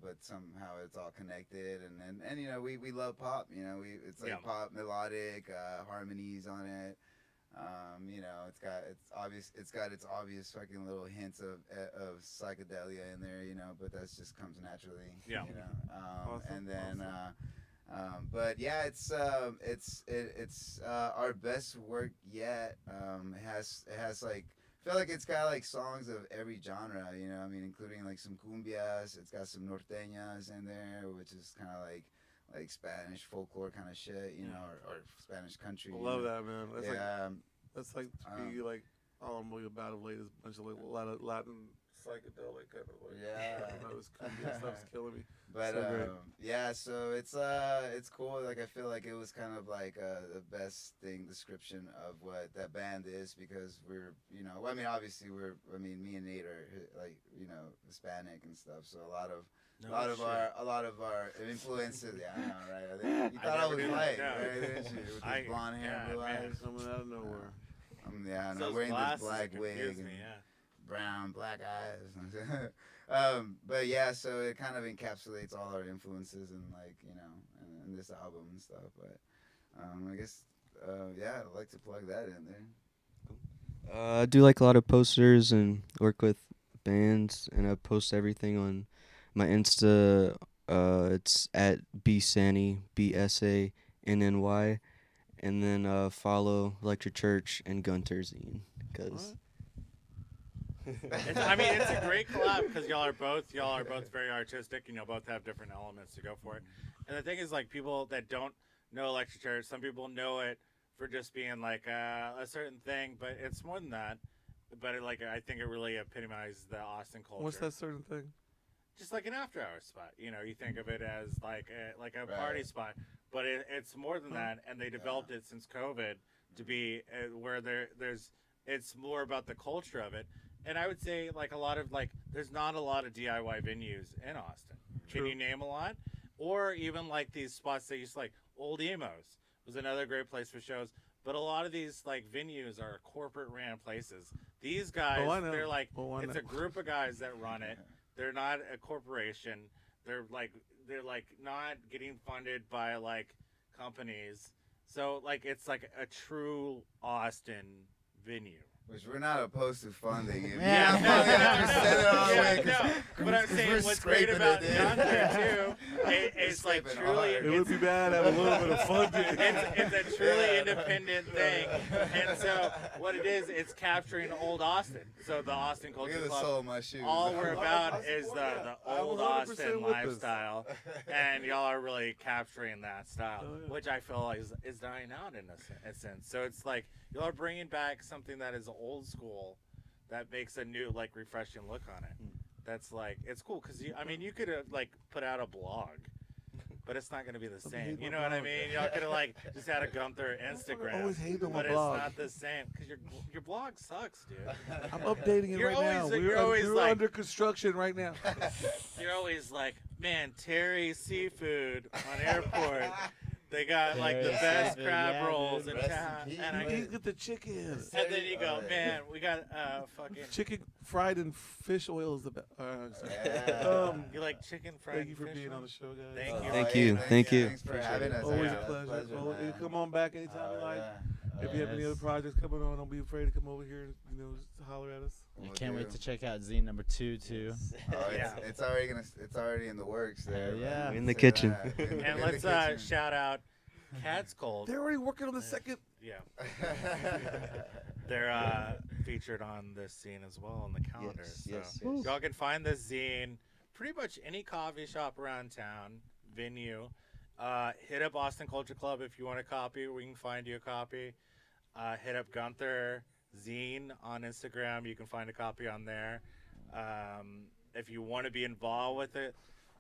but somehow it's all connected, and you know we love pop, you know it's like Yeah. pop melodic harmonies on it. You know, it's got its obvious fucking little hints of psychedelia in there, you know, but that just comes naturally. Yeah. You know, Awesome, and then, awesome. but yeah, it's our best work yet. It has like, I feel like it's got like songs of every genre, you know. I mean, including like some cumbias. It's got some norteñas in there, which is kind of like Spanish folklore kind of shit, you know, or Spanish country. I you love know. that, man. That's like Yeah. that's like to be like all I'm really about of late is a bunch of like a lot of Latin psychedelic kind of like Yeah. this cumbia stuff's killing me. But So great. yeah, so it's cool. Like I feel like it was kind of like the best description of what that band is, because we're, you know, I mean obviously me and Nate are like, you know, Hispanic and stuff. So a lot of our influences. Yeah, I know, right? I think, you thought I never was knew white, that, right? Didn't you? With I- this blonde hair, yeah, blue man. eyes. Coming out of nowhere. Yeah, and Those I'm wearing this glasses black confuse wig me, and yeah. brown, black eyes. But yeah, so it kind of encapsulates all our influences and like, you know, in this album and stuff. But I guess yeah, I'd like to plug that in there. I do like a lot of posters and work with bands, and I post everything on my Insta. It's at bsanny, BSANNY, and then follow Electric Church and Gunter Zine, because I mean, it's a great collab because y'all are both very artistic, and y'all both have different elements to go for it. And the thing is, like, people that don't know Electric Church, some people know it for just being like a certain thing, but it's more than that. But I think it really epitomizes the Austin culture. What's that certain thing? Just like an after-hours spot, you know, you think of it as like a Right. party spot, but it's more than that. And they developed it since COVID to be where it's more about the culture of it. And I would say like a lot of there's not a lot of DIY venues in Austin. True. Can you name a lot? or even like these spots that used to, like Old Emos was another great place for shows. But a lot of these like venues are corporate ran places. These guys, they're like, it's a group of guys that run it. They're not a corporation. They're like not getting funded by like companies. So like it's like a true Austin venue. Which we're not opposed to funding. If But I'm saying what's great about Gunter too, it's like truly. It would be bad to have a little bit of funding. It's a truly independent thing, and so what it is, it's capturing old Austin. So the Austin Culture Club. All we're about is the old Austin lifestyle, and y'all are really capturing that style, which I feel is dying out in a sense. So it's like y'all are bringing back something that is old school, that makes a new like refreshing look on it. That's like, it's cool because you could like put out a blog, but it's not gonna be the same. You know what I mean? Y'all could have like just had a Gunter Instagram, always hate on my but it's blog. not the same because your blog sucks, dude. I'm updating it You're right now. always- you're We're always like- under construction right now. You're always like, man, Terry Seafood on airport. They got like the best crab rolls in town, and You get the chicken. and then you go, man, we got fucking. Chicken fried in fish oil is the best. You like chicken fried? Thank you for fish being roll? on the show, guys. Thank you. Thank you. Thanks for having us. Always Yeah. a pleasure. man. Come on back anytime you like. If you have any other projects coming on, don't be afraid to come over here and just holler at us. I can't wait to check out Zine number 2 too. It's already in the works there. Yeah. In the kitchen. And let's shout out Cat's Cold. They're already working on the second. Yeah, they're featured on this scene as well on the calendar. Yes. Y'all can find this zine pretty much any coffee shop around town, venue. Hit up Austin Culture Club if you want a copy. We can find you a copy. Hit up Gunter Zine on Instagram. You can find a copy on there. If you want to be involved with it,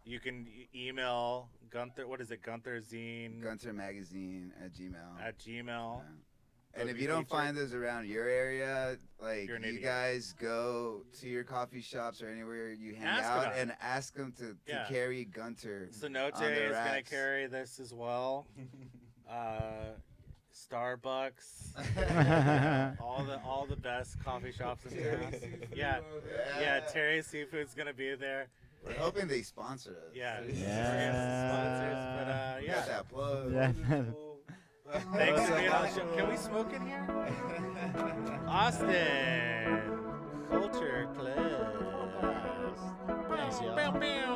you can email Gunter. What is it? Gunter Zine. Gunter Magazine at Gmail. Gmail. And if you don't find those around your area, like You're an you idiot. guys go to your coffee shops or anywhere you hang Ask out about it. and ask them to carry Gunter. Cenote on their is gonna racks. carry this as well. Starbucks, all the best coffee shops in town. Yeah, Terry Seafood's gonna be there. We're hoping they sponsor us. Yeah, Yeah. sponsors, but We got that plug. Yeah. thanks for being on the show. Can we smoke in here? Austin Culture Club. Thanks, y'all. Bam, bam.